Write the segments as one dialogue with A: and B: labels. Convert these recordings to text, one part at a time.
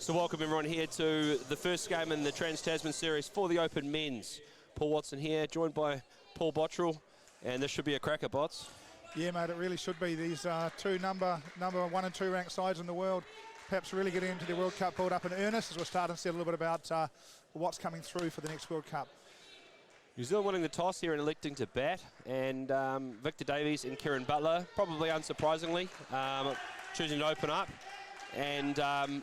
A: So welcome everyone here to the first game in the Trans-Tasman series for the Open Men's. Paul Watson here, joined by Paul Bottrell, and this should be a cracker, Bots.
B: Yeah, mate, it really should be. These two number 1 and 2 ranked sides in the world, perhaps really getting into the World Cup build up in earnest, as we're starting to see a little bit about what's coming through for the next World Cup.
A: New Zealand winning the toss here and electing to bat, and Victor Davies and Kieran Butler, probably unsurprisingly, choosing to open up. And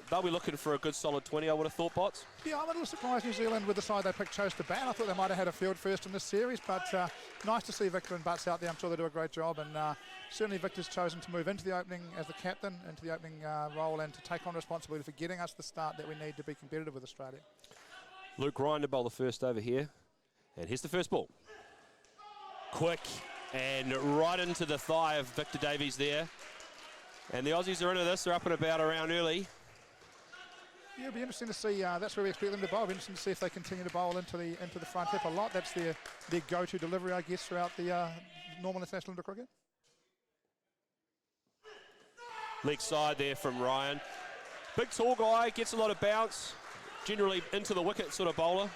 A: they'll be looking for a good solid 20, I would have thought, Bots.
B: Yeah, I'm a little surprised New Zealand with the side they picked chose to bat. I thought they might have had a field first in this series, but nice to see Victor and Butts out there. I'm sure they do a great job, and certainly Victor's chosen to move into the opening as the captain, into the opening role, and to take on responsibility for getting us the start that we need to be competitive with Australia.
A: Luke Ryan to bowl the first over here, and here's the first ball. Quick, and right into the thigh of Victor Davies there. And the Aussies are into this, they're up and about around early.
B: Yeah, it'll be interesting to see, that's where we expect them to bowl. It'll be interesting to see if they continue to bowl into the front hip a lot. That's their go-to delivery, I guess, throughout the normal international indoor cricket.
A: Leg side there from Ryan. Big tall guy, gets a lot of bounce, generally into the wicket sort of bowler.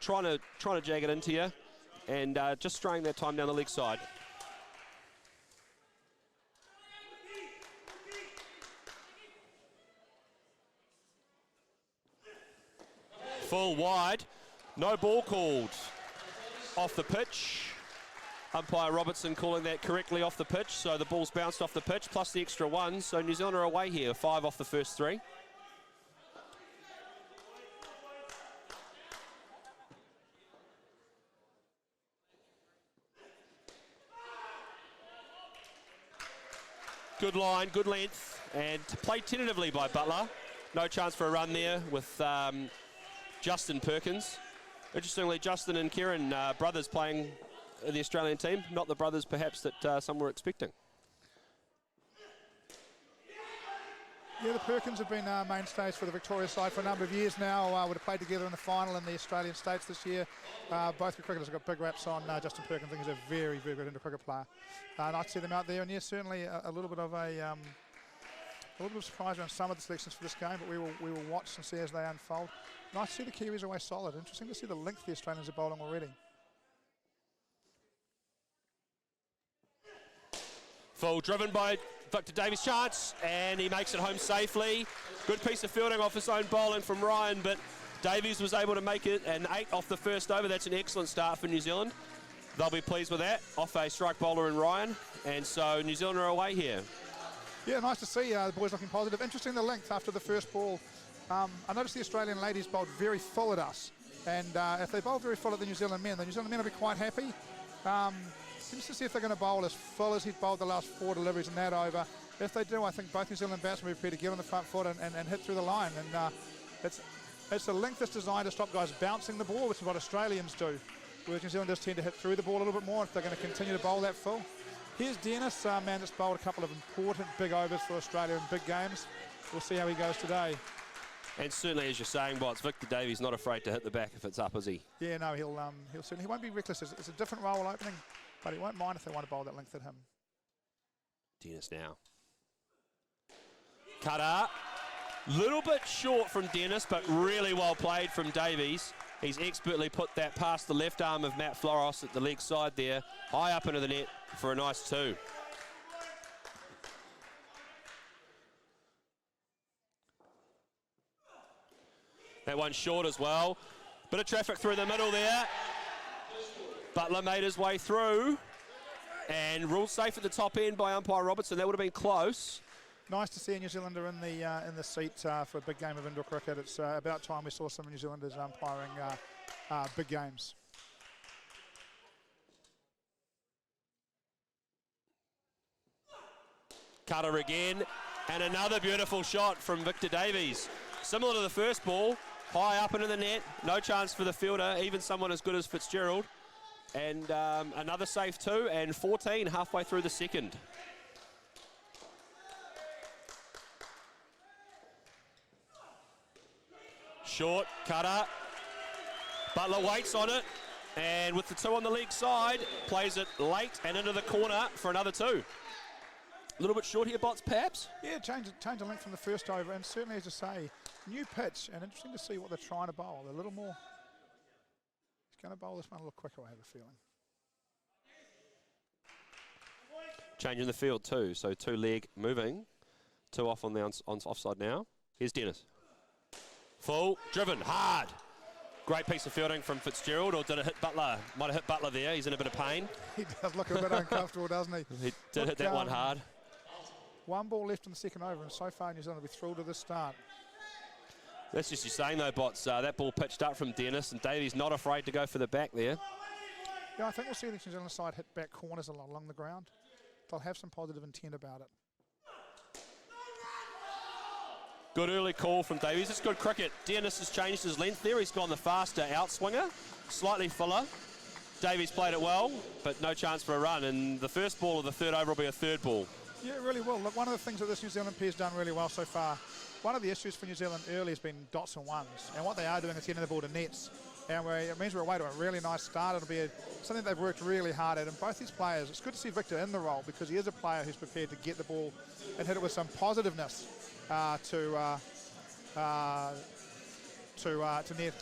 A: Trying to jag it into you, and just straying that time down the leg side. Full wide, no ball called off the pitch. Umpire Robertson calling that correctly off the pitch, so the ball's bounced off the pitch, plus the extra one, so New Zealand are away here, 5 off the first 3. Good line, good length, and played tentatively by Butler. No chance for a run there with Justin Perkins. Interestingly, Justin and Kieran, brothers playing the Australian team, not the brothers perhaps that some were expecting.
B: Yeah, the Perkins have been mainstays for the Victoria side for a number of years now. Would have played together in the final in the Australian States this year. Both the cricketers have got big raps on Justin Perkins. I think he's a very, very good indoor cricket player. Nice to see them out there, and yeah, certainly a little bit of a little bit of surprise around some of the selections for this game, but we will watch and see as they unfold. Nice to see the Kiwis are always solid. Interesting to see the length the Australians are bowling already.
A: Full driven by Victor Davies, chance, and he makes it home safely. Good piece of fielding off his own bowling from Ryan, but Davies was able to make it an 8 off the first over. That's an excellent start for New Zealand. They'll be pleased with that, off a strike bowler in Ryan, and so New Zealand are away here.
B: Yeah, nice to see the boys looking positive. Interesting the length after the first ball. I noticed the Australian ladies bowled very full at us, and if they bowl very full at the New Zealand men will be quite happy. Seems to see if they're going to bowl as full as he's bowled the last 4 deliveries in that over. If they do, I think both New Zealand batsmen will be prepared to get on the front foot and hit through the line. And it's a length that's designed to stop guys bouncing the ball, which is what Australians do, whereas New Zealanders tend to hit through the ball a little bit more if they're going to continue to bowl that full. Here's Dennis, a man that's bowled a couple of important big overs for Australia in big games. We'll see how he goes today.
A: And certainly, as you're saying, Bots, Victor Davies not afraid to hit the back if it's up, is he?
B: Yeah, no, he'll certainly, he won't be reckless. It's a different role opening, but he won't mind if they want to bowl that length at him.
A: Dennis now. Cutter. Little bit short from Dennis, but really well played from Davies. He's expertly put that past the left arm of Matt Floros at the leg side there, high up into the net for a nice 2. That one's short as well. Bit of traffic through the middle there. Butler made his way through and ruled safe at the top end by umpire Robertson. That would have been close.
B: Nice to see a New Zealander in the seat for a big game of indoor cricket. It's about time we saw some New Zealanders umpiring big games.
A: Cutter again, and another beautiful shot from Victor Davies. Similar to the first ball, high up into the net, no chance for the fielder, even someone as good as Fitzgerald. And another safe 2, and 14 halfway through the second. Short, Cutter. Butler waits on it, and with the 2 on the leg side, plays it late and into the corner for another 2. A little bit short here, Bots, perhaps?
B: Yeah, change of length from the first over, and certainly, as I say, New pitch, and interesting to see what they're trying to bowl. A little more. He's going to bowl this one a little quicker, I have a feeling.
A: Changing the field too, so 2 leg moving. 2 off on the offside now. Here's Dennis. Full, driven, hard. Great piece of fielding from Fitzgerald, or did it hit Butler? Might have hit Butler there, he's in a bit of pain.
B: He does look a bit uncomfortable, doesn't he?
A: He did hit that one hard.
B: 1 ball left in the second over, and so far New Zealand will be thrilled with this start.
A: That's just you saying though, Bots. That ball pitched up from Dennis, and Davies not afraid to go for the back there.
B: Yeah, I think we'll see the New Zealand side hit back corners along the ground. They'll have some positive intent about it.
A: Good early call from Davies. It's good cricket. Dennis has changed his length there. He's gone the faster outswinger, slightly fuller. Davies played it well, but no chance for a run. And the first ball of the third over will be a third ball. Yeah,
B: it really will. Look, one of the things that this New Zealand pair's done really well so far, one of the issues for New Zealand early has been dots and ones. And what they are doing is getting the ball to nets. And it means we're away to a really nice start. It'll be something they've worked really hard at. And both these players, it's good to see Victor in the role because he is a player who's prepared to get the ball and hit it with some positiveness to net.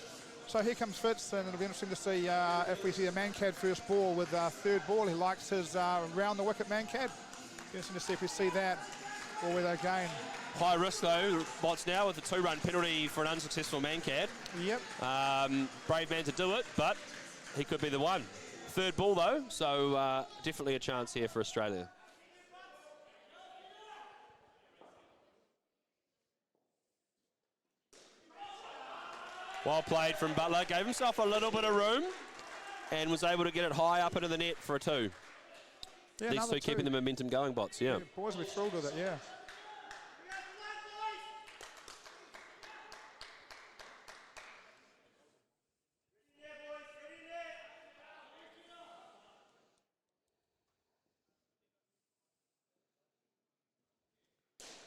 B: So here comes Fitz, and it'll be interesting to see if we see a Mankad first ball with third ball. He likes his round the wicket Mankad. Interesting to see if we see that or whether again.
A: High risk though, Bots now with the 2-run penalty for an unsuccessful Mankad.
B: Yep.
A: Brave man to do it, but he could be the one. Third ball though, so definitely a chance here for Australia. Well played from Butler, gave himself a little bit of room and was able to get it high up into the net for a 2.
B: Yeah,
A: these 2 keeping the momentum going, Bots, yeah.
B: Boys will be thrilled with it, yeah.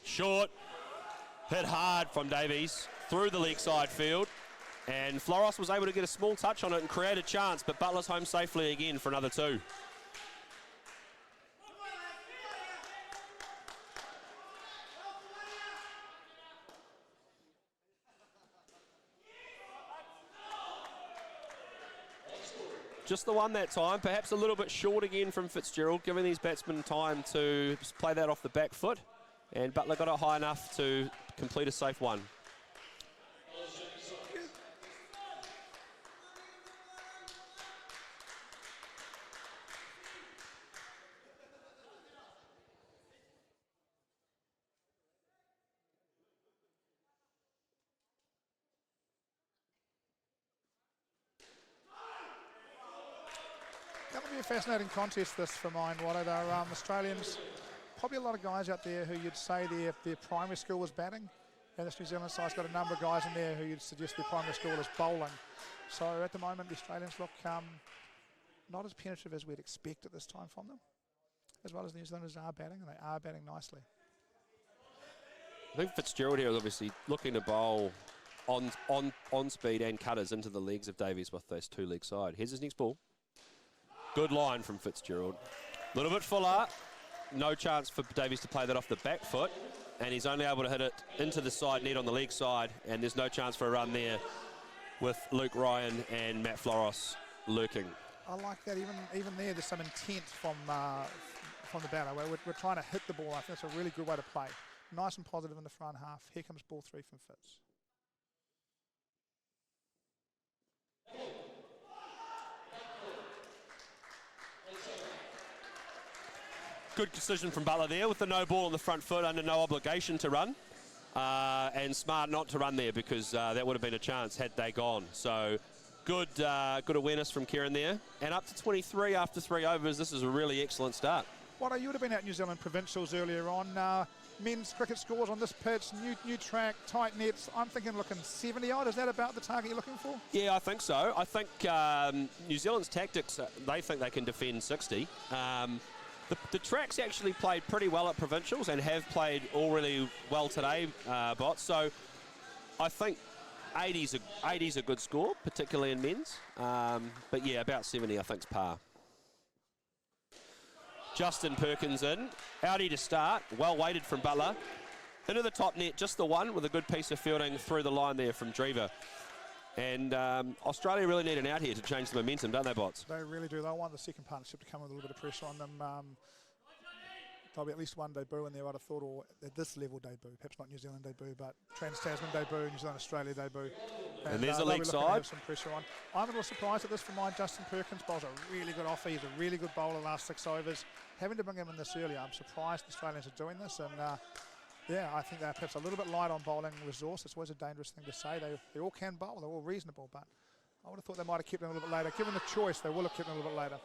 A: Short, hit hard from Davies through the leg side field, and Floros was able to get a small touch on it and create a chance, but Butler's home safely again for another 2. Just the one that time, perhaps a little bit short again from Fitzgerald, giving these batsmen time to just play that off the back foot. And Butler got it high enough to complete a safe 1.
B: That'll be a fascinating contest, this, for mine, Watto. They're Australians. Probably a lot of guys out there who you'd say their primary skill was batting, and this New Zealand side's got a number of guys in there who you'd suggest their primary skill is bowling. So at the moment, the Australians look not as penetrative as we'd expect at this time from them, as well as the New Zealanders are batting, and they are batting nicely.
A: I think Fitzgerald here is obviously looking to bowl on speed and cutters into the legs of Davies with this 2-leg side. Here's his next ball. Good line from Fitzgerald. A little bit fuller. No chance for Davies to play that off the back foot, and he's only able to hit it into the side net on the leg side, and there's no chance for a run there with Luke Ryan and Matt Floros lurking.
B: I like that. Even there, there's some intent from the batter. We're trying to hit the ball. I think that's a really good way to play. Nice and positive in the front half. Here comes ball 3 from Fitz.
A: Good decision from Butler there with the no ball on the front foot under no obligation to run. And smart not to run there because that would have been a chance had they gone. So good awareness from Kieran there. And up to 23 after 3 overs. This is a really excellent start.
B: Watto, you would have been at New Zealand Provincials earlier on. Men's cricket scores on this pitch, new track, tight nets. I'm thinking looking 70 odd. Is that about the target you're looking for?
A: Yeah, I think so. I think New Zealand's tactics, they think they can defend 60. The track's actually played pretty well at Provincials and have played all really well today, Bots. So I think 80's a good score, particularly in men's. But yeah, about 70 I think's par. Justin Perkins in. Audi to start. Well weighted from Butler. Into the top net, just the one with a good piece of fielding through the line there from Drever. And Australia really need an out here to change the momentum, don't they, Bots?
B: They really do. They want the second partnership to come with a little bit of pressure on them. There'll be at least one debut in there, I'd have thought, or at this level debut. Perhaps not New Zealand debut, but Trans-Tasman debut, New Zealand-Australia debut.
A: And there's the leg side.
B: Have some pressure on. I'm a little surprised at this for mine. Justin Perkins bowls a really good offer. He's a really good bowler last 6 overs. Having to bring him in this early, I'm surprised the Australians are doing this. And yeah, I think they're perhaps a little bit light on bowling resource. It's always a dangerous thing to say. They all can bowl. They're all reasonable, but I would have thought they might have kept him a little bit later. Given the choice, they will have kept him a little bit later.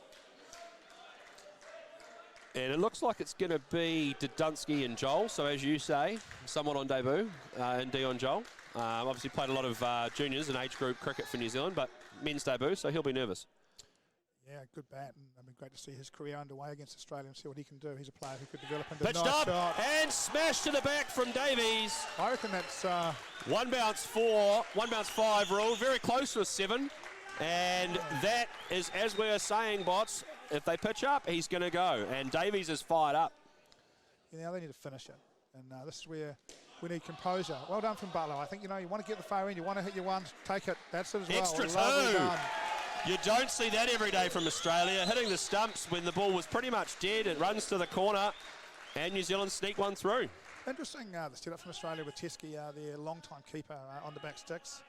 A: And it looks like it's going to be Dunsky and Joel. So as you say, someone on debut in Dion Joel. Obviously played a lot of juniors and age group cricket for New Zealand, but men's debut, so he'll be nervous.
B: Yeah, good bat, and I mean, great to see his career underway against Australia and see what he can do. He's a player who could develop into
A: pitched
B: nice
A: up
B: shot.
A: And smashed to the back from Davies.
B: I reckon that's
A: one bounce 4, 1 bounce 5 rule, very close to a 7, and that is, as we are saying, Bots, if they pitch up, he's going to go, and Davies is fired up.
B: You know, they need to finish it, and this is where we need composure. Well done from Butler. I think, you know, you want to get the far end, you want to hit your ones, take it. That's it as well.
A: Extra
B: Lovely
A: 2.
B: done.
A: You don't see that every day from Australia, hitting the stumps when the ball was pretty much dead. It runs to the corner, and New Zealand sneak one through.
B: Interesting, the set up from Australia with Teskey, their long-time keeper on the back sticks.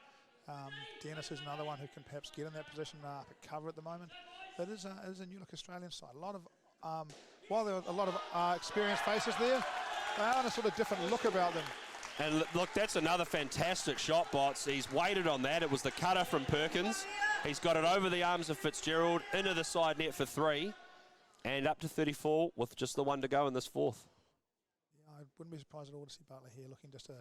B: Dennis is another one who can perhaps get in that position up at cover at the moment. It is a new look Australian side. A lot of, while there are a lot of experienced faces there, they are on a sort of different look about them.
A: And look, that's another fantastic shot, Bots. He's waited on that. It was the cutter from Perkins. He's got it over the arms of Fitzgerald, into the side net for 3, and up to 34 with just the one to go in this 4th.
B: Yeah, I wouldn't be surprised at all to see Butler here looking just to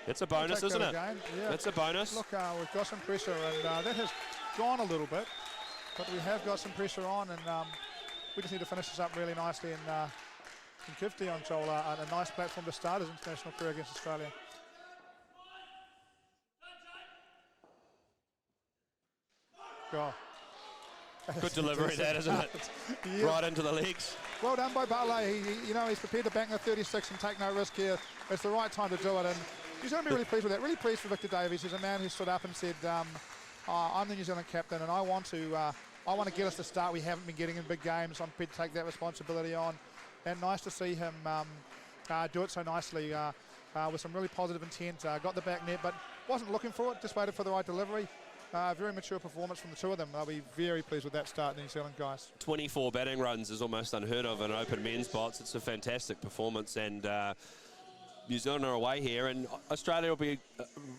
A: it's a bonus, isn't it?
B: Yeah.
A: It's a bonus.
B: Look, we've got some pressure, and that has gone a little bit, but we have got some pressure on, and we just need to finish this up really nicely and give Dion Joel a nice platform to start his international career against Australia. God.
A: Good delivery that, isn't it? Yep. Right into the legs.
B: Well done by Butler. He's prepared to bank the 36 and take no risk here. It's the right time to do it, and he's going to be really pleased with that. Really pleased for Victor Davies. He's a man who stood up and said, I'm the New Zealand captain, and I want to get us the start we haven't been getting in big games. I'm prepared to take that responsibility on, and nice to see him do it so nicely with some really positive intent. Got the back net, but wasn't looking for it, just waited for the right delivery. Very mature performance from the two of them. They'll be very pleased with that start, the New Zealand guys. 24
A: batting runs is almost unheard of in an open men's box. It's a fantastic performance, and New Zealand are away here, and Australia will be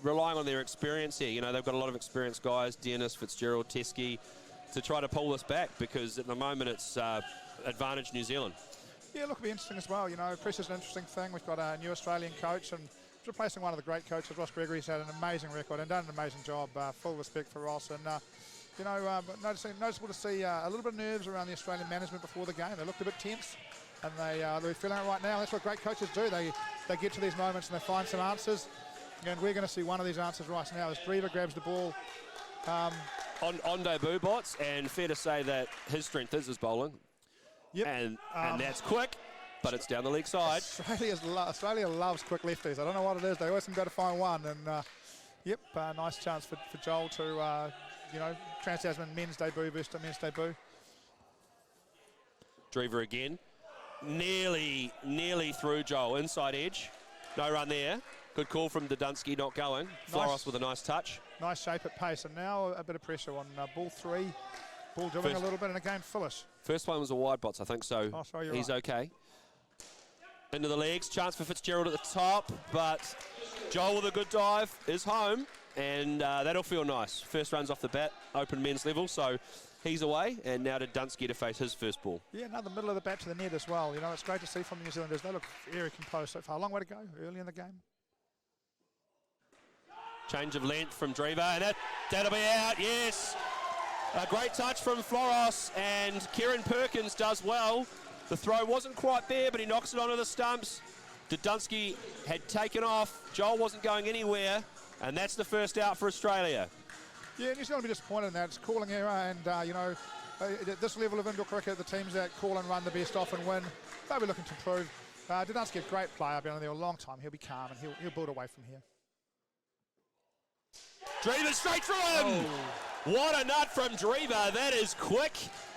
A: relying on their experience here. You know, they've got a lot of experienced guys, Dennis, Fitzgerald, Teskey, to try to pull this back, because at the moment it's advantage New Zealand.
B: Yeah, look, it'll be interesting as well. You know, pressure's an interesting thing. We've got a new Australian coach, and replacing one of the great coaches, Ross Gregory's had an amazing record and done an amazing job. Full respect for Ross, and noticeable to see a little bit of nerves around the Australian management before the game. They looked a bit tense, and they're feeling it right now. That's what great coaches do. They get to these moments and they find some answers, and we're going to see one of these answers right now as Drever grabs the ball.
A: On debut, Bots, and fair to say that his strength is his bowling.
B: Yep.
A: And that's quick. But it's down the leg side.
B: Australia loves quick lefties. I don't know what it is. They always seem to be able to find one. And nice chance for Joel to, Trans-Tasman men's debut versus men's debut.
A: Drever again. Nearly through Joel. Inside edge. No run there. Good call from Dunsky, not going. Floros with a nice touch.
B: Nice shape at pace. And now a bit of pressure on ball 3. Ball doing a little bit, and again, Phyllis.
A: First one was a wide, Bots, I think, so he's
B: right.
A: okay. Into the legs, chance for Fitzgerald at the top, but Joel with a good dive is home, and that'll feel nice. First runs off the bat, open men's level, so he's away, and now to Dunsky to face his first ball. Yeah,
B: another middle of the bat to the net as well. You know, it's great to see from the New Zealanders. They look very composed so far. A long way to go early in the game.
A: Change of length from Drever, and that'll be out, yes. A great touch from Floros, and Kieran Perkins does well. The throw wasn't quite there, but he knocks it onto the stumps. Dunsky had taken off. Joel wasn't going anywhere, and that's the first out for Australia.
B: Yeah, New Zealand will be disappointed in that. It's calling error, and at this level of indoor cricket, the teams that call and run the best often win. They'll be looking to improve. Dudansky, a great player, been on there a long time. He'll be calm and he'll build away from here.
A: Drever straight through him. Oh. What a nut from Drever. That is quick.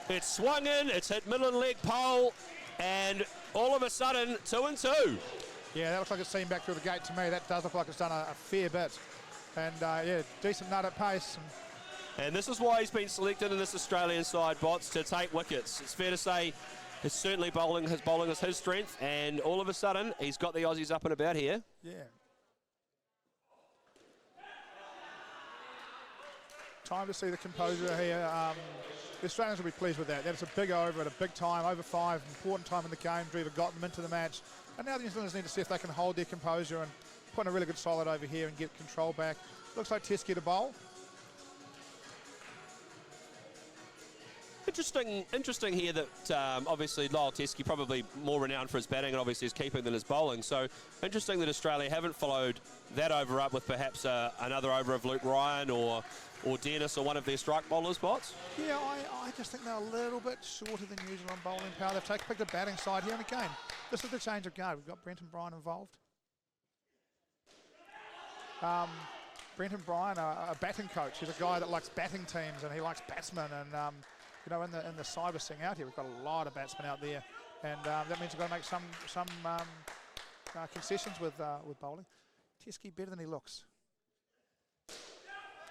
A: It's swung in, it's hit middle and leg pole, and all of a sudden, 2 and 2.
B: Yeah, that looks like it's seen back through the gate to me. That does look like it's done a fair bit. And yeah, decent nut at pace.
A: And this is why he's been selected in this Australian side, Bots, to take wickets. It's fair to say his certainly bowling is his strength, and all of a sudden he's got the Aussies up and about here.
B: Yeah. Time to see the composure here. The Australians will be pleased with that. That's a big over at a big time, over 5, important time in the game. Drever got them into the match. And now the New Zealanders need to see if they can hold their composure and put in a really good solid over here and get control back. Looks like Teskey to bowl.
A: Interesting here that obviously Lyle Teskey probably more renowned for his batting and obviously his keeping than his bowling. So interesting that Australia haven't followed that over up with perhaps another over of Luke Ryan or Dennis or one of their strike bowlers, Bots.
B: Yeah, I just think they're a little bit shorter than New Zealand bowling power. They've picked the batting side here, and again, this is the change of guard. We've got Brenton Bryan involved. Brenton Bryan, a batting coach. He's a guy that likes batting teams and he likes batsmen. And you know, in the side we're seeing out here, we've got a lot of batsmen out there, and that means we've got to make some concessions with bowling. Teskey better than he looks.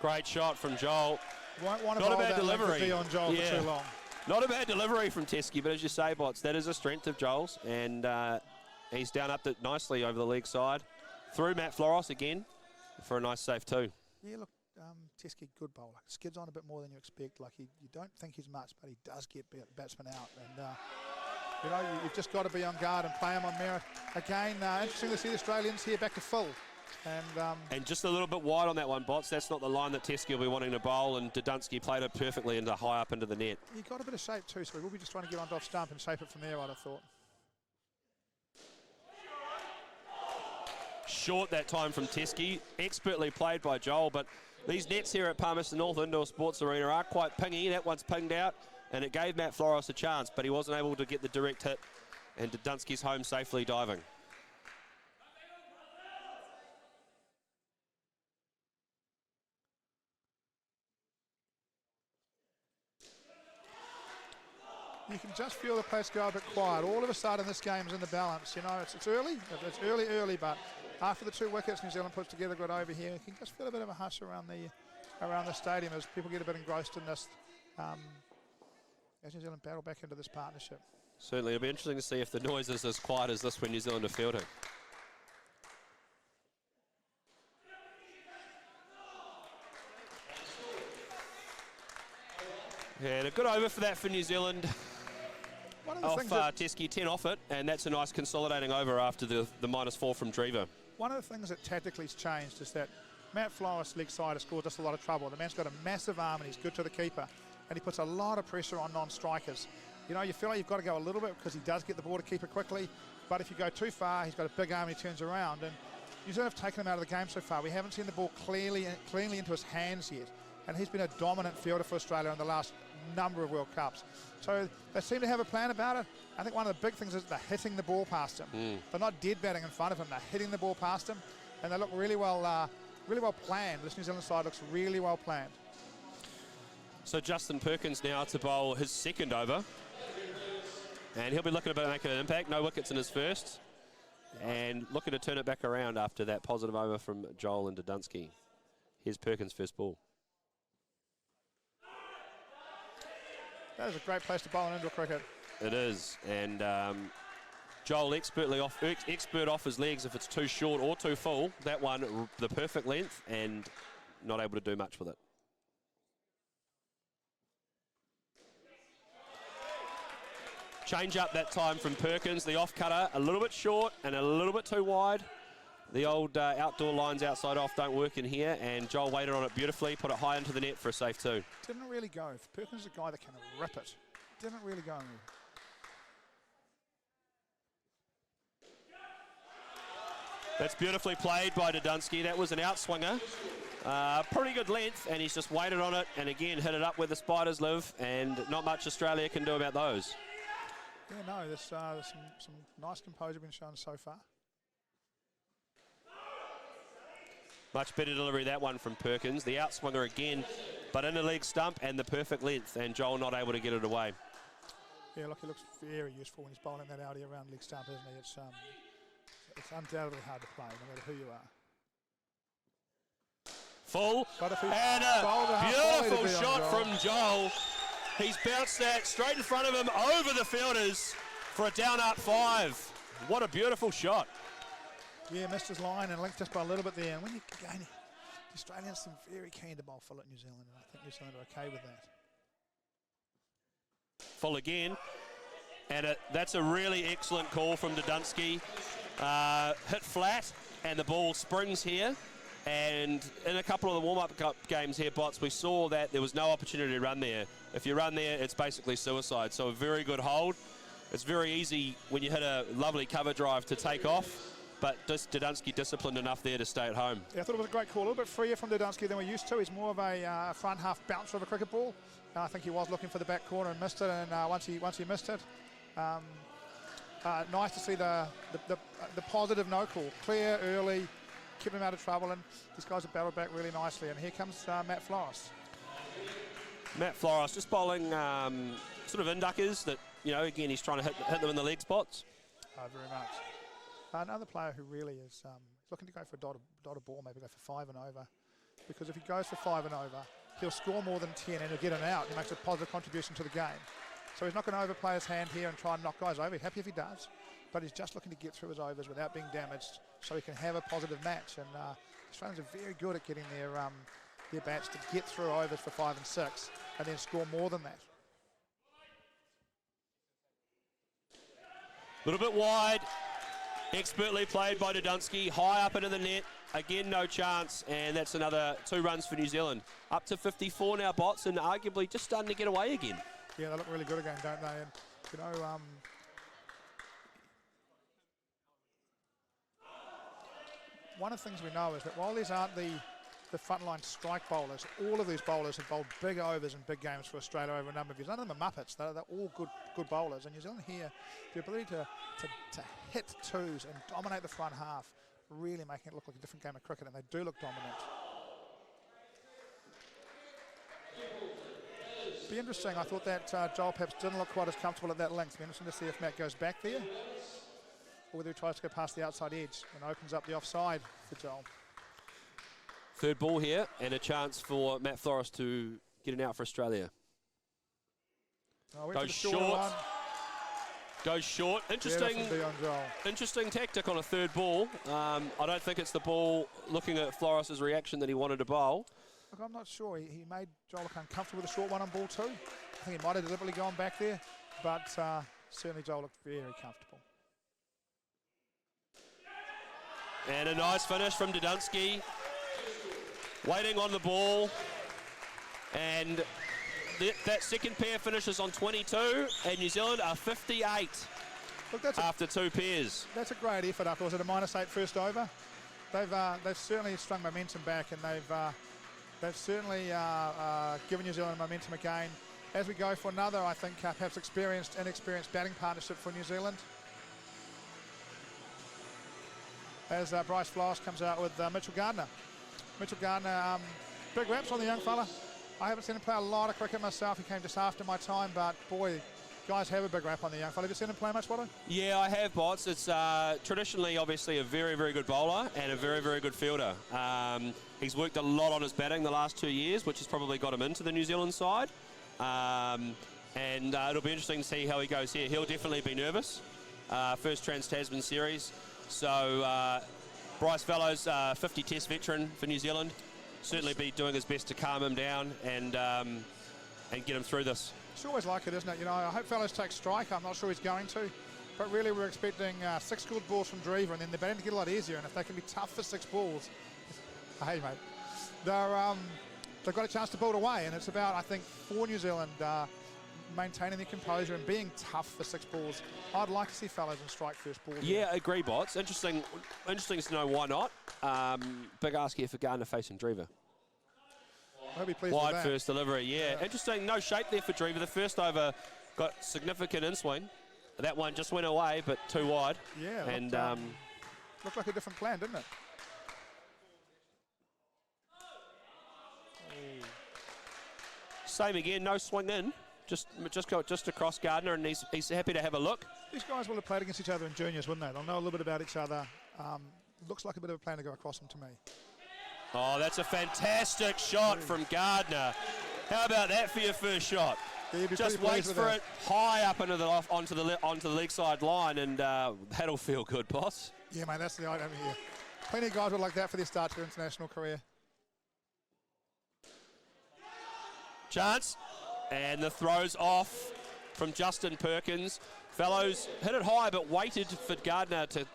A: Great shot from Joel.
B: Won't want to
A: Not
B: bowl
A: a bad
B: that
A: delivery
B: on Joel for too long.
A: Not a bad delivery from Teskey, but as you say, Bots, that is a strength of Joel's, and he's down up nicely over the leg side. Through Matt Floros again for a nice safe too.
B: Yeah, look, Teskey, good bowler. Skids on a bit more than you expect. Like you don't think he's much, but he does get batsmen out. And you know, you've just got to be on guard and play him on merit. Again, interesting to see the Australians here back to full.
A: And just a little bit wide on that one, Bots. That's not the line that Teskey will be wanting to bowl, and Dudansky played it perfectly into high up into the net.
B: He got a bit of shape too, so we'll be just trying to get onto off stump and shape it from there, I'd have thought.
A: Short that time from Teskey, expertly played by Joel, but these nets here at Palmerston North Indoor Sports Arena are quite pingy. That one's pinged out, and it gave Matt Floros a chance, but he wasn't able to get the direct hit, and Dudansky's home safely diving.
B: You can just feel the place go a bit quiet. All of a sudden, this game's in the balance. You know, it's early. It's early, but after the 2 wickets New Zealand puts together good over here, you can just feel a bit of a hush around the stadium as people get a bit engrossed in this as New Zealand battle back into this partnership.
A: Certainly, it'll be interesting to see if the noise is as quiet as this when New Zealand are fielding. And a good over for that for New Zealand. Off Teskey, 10 off it, and that's a nice consolidating over after the -4 from Drever.
B: One of the things that tactically has changed is that Matt Floros' leg side has scored just a lot of trouble. The man's got a massive arm and he's good to the keeper, and he puts a lot of pressure on non-strikers. You know, you feel like you've got to go a little bit because he does get the ball to keeper quickly, but if you go too far, he's got a big arm and he turns around. And New Zealand have taken him out of the game so far. We haven't seen the ball cleanly into his hands yet, and he's been a dominant fielder for Australia in the last number of World Cups. So they seem to have a plan about it. I think one of the big things is they're hitting the ball past him. They're not dead batting in front of him. They're hitting the ball past him, and they look really well planned. This New Zealand side looks really well planned.
A: So Justin Perkins now to bowl his second over, and he'll be looking to make an impact. No wickets in his first, and looking to turn it back around after that positive over from Joel and Dudansky. Here's Perkins' first ball.
B: That is a great place to bowl in indoor cricket.
A: It is, and Joel expert off his legs if it's too short or too full. That one, the perfect length, and not able to do much with it. Change up that time from Perkins. The off cutter, a little bit short and a little bit too wide. The old outdoor lines outside off don't work in here, and Joel waited on it beautifully, put it high into the net for a safe 2.
B: Didn't really go. Perkins is a guy that can rip it. Didn't really go.
A: That's beautifully played by Dudansky. That was an outswinger. Pretty good length, and he's just waited on it, and again hit it up where the spiders live, and not much Australia can do about those.
B: Yeah, no, there's some nice composure been shown so far.
A: Much better delivery, that one from Perkins. The outswinger again, but in the leg stump and the perfect length, and Joel not able to get it away.
B: Yeah, look, he looks very useful when he's bowling that outie around leg stump, isn't he? It's undoubtedly hard to play, no matter who you are.
A: Full, and a beautiful shot from Joel. He's bounced that straight in front of him over the fielders for a down-up 5. What a beautiful shot.
B: Yeah, missed his line and linked just by a little bit there. And when you, again, the Australians seem very keen to bowl full at New Zealand, and I think New Zealand are okay with that.
A: Full again, and that's a really excellent call from Dudunsky. Hit flat, and the ball springs here. And in a couple of the warm-up games here, Bots, we saw that there was no opportunity to run there. If you run there, it's basically suicide. So a very good hold. It's very easy when you hit a lovely cover drive to take off, but Dudunsky disciplined enough there to stay at home.
B: Yeah, I thought it was a great call. A little bit freer from Dudunsky than we're used to. He's more of a front half bouncer of a cricket ball. I think he was looking for the back corner and missed it, and once he missed it, nice to see the positive no call. Clear, early, kept him out of trouble, and these guys have battled back really nicely. And here comes Matt Flores.
A: Matt Flores just bowling sort of induckers that, you know, again, he's trying to hit them in the leg spots.
B: Very much. Another player who really is looking to go for a dotted ball, maybe go for 5 and over. Because if he goes for 5 and over, he'll score more than 10 and he'll get an out. He makes a positive contribution to the game. So he's not going to overplay his hand here and try and knock guys over. He's happy if he does. But he's just looking to get through his overs without being damaged so he can have a positive match. And Australians are very good at getting their bats to get through overs for 5 and 6 and then score more than that.
A: A little bit wide. Expertly played by Dudunsky. High up into the net. Again, no chance. And that's another 2 runs for New Zealand. Up to 54 now, Bots, and arguably just starting to get away again. Yeah,
B: they look really good again, don't they? And, you know, one of the things we know is that while these aren't the frontline strike bowlers, all of these bowlers have bowled big overs and big games for Australia over a number of years. None of them are muppets. They're all good bowlers. And New Zealand here, the ability to hit twos and dominate the front half, really making it look like a different game of cricket, and they do look dominant. Be interesting. I thought that Joel perhaps didn't look quite as comfortable at that length. Be interesting to see if Matt goes back there, or whether he tries to go past the outside edge and opens up the offside for Joel.
A: Third ball here, and a chance for Matt Flores to get an out for Australia. Goes short. Goes short. Interesting tactic on a third ball. I don't think it's the ball looking at Flores' reaction that he wanted to bowl.
B: Look, I'm not sure. He made Joel look uncomfortable with a short one on ball 2. I think he might have deliberately gone back there, but certainly Joel looked very comfortable.
A: And a nice finish from Dudunsky. Waiting on the ball. And that second pair finishes on 22, and New Zealand are 58 after 2 pairs.
B: That's a great effort after, was it a -8 first over? They've certainly strung momentum back, and they've certainly given New Zealand momentum again. As we go for another, I think, perhaps inexperienced batting partnership for New Zealand. As Bryce Flores comes out with Mitchell Gardner. Mitchell Gardner, big raps on the young fella. I haven't seen him play a lot of cricket myself. He came just after my time, but boy, guys have a big rap on the young fella. Have you seen him play much, Watto?
A: Yeah, I have, Bots. It's traditionally, obviously, a very, very good bowler and a very, very good fielder. He's worked a lot on his batting the last 2 years, which has probably got him into the New Zealand side. And it'll be interesting to see how he goes here. He'll definitely be nervous. First Trans-Tasman series. So Bryce Fellows, 50 Test veteran for New Zealand. Certainly be doing his best to calm him down and get him through this.
B: It's always like it, isn't it? You know, I hope Fellows takes strike. I'm not sure he's going to. But really, we're expecting 6 good balls from Drever, and then they're batting to get a lot easier. And if they can be tough for 6 balls, hey, mate, they've got a chance to build away. And it's about, I think, for New Zealand, maintaining their composure and being tough for 6 balls. I'd like to see Fellows in strike first ball.
A: Yeah, agree, Bots. Interesting to know why not. Big ask here for Gardner facing Drever.
B: I'll be pleased
A: wide
B: with that.
A: First delivery, yeah. Interesting, no shape there for Drever. The first over got significant in-swing. That one just went away, but too wide.
B: Yeah,
A: and
B: looked like a different plan, didn't it?
A: Same again, no swing in. Just across Gardner, and he's happy to have a look.
B: These guys will have played against each other in juniors, wouldn't they? They'll know a little bit about each other. Looks like a bit of a plan to go across them to me.
A: Oh, that's a fantastic shot from Gardner. How about that for your first shot?
B: Yeah,
A: just waits for it high up into onto the leg side line, and that'll feel good, boss.
B: Yeah, mate, that's the item here. Plenty of guys would like that for their start to their international career.
A: Chance, and the throw's off from Justin Perkins. Fellows hit it high, but waited for Gardner to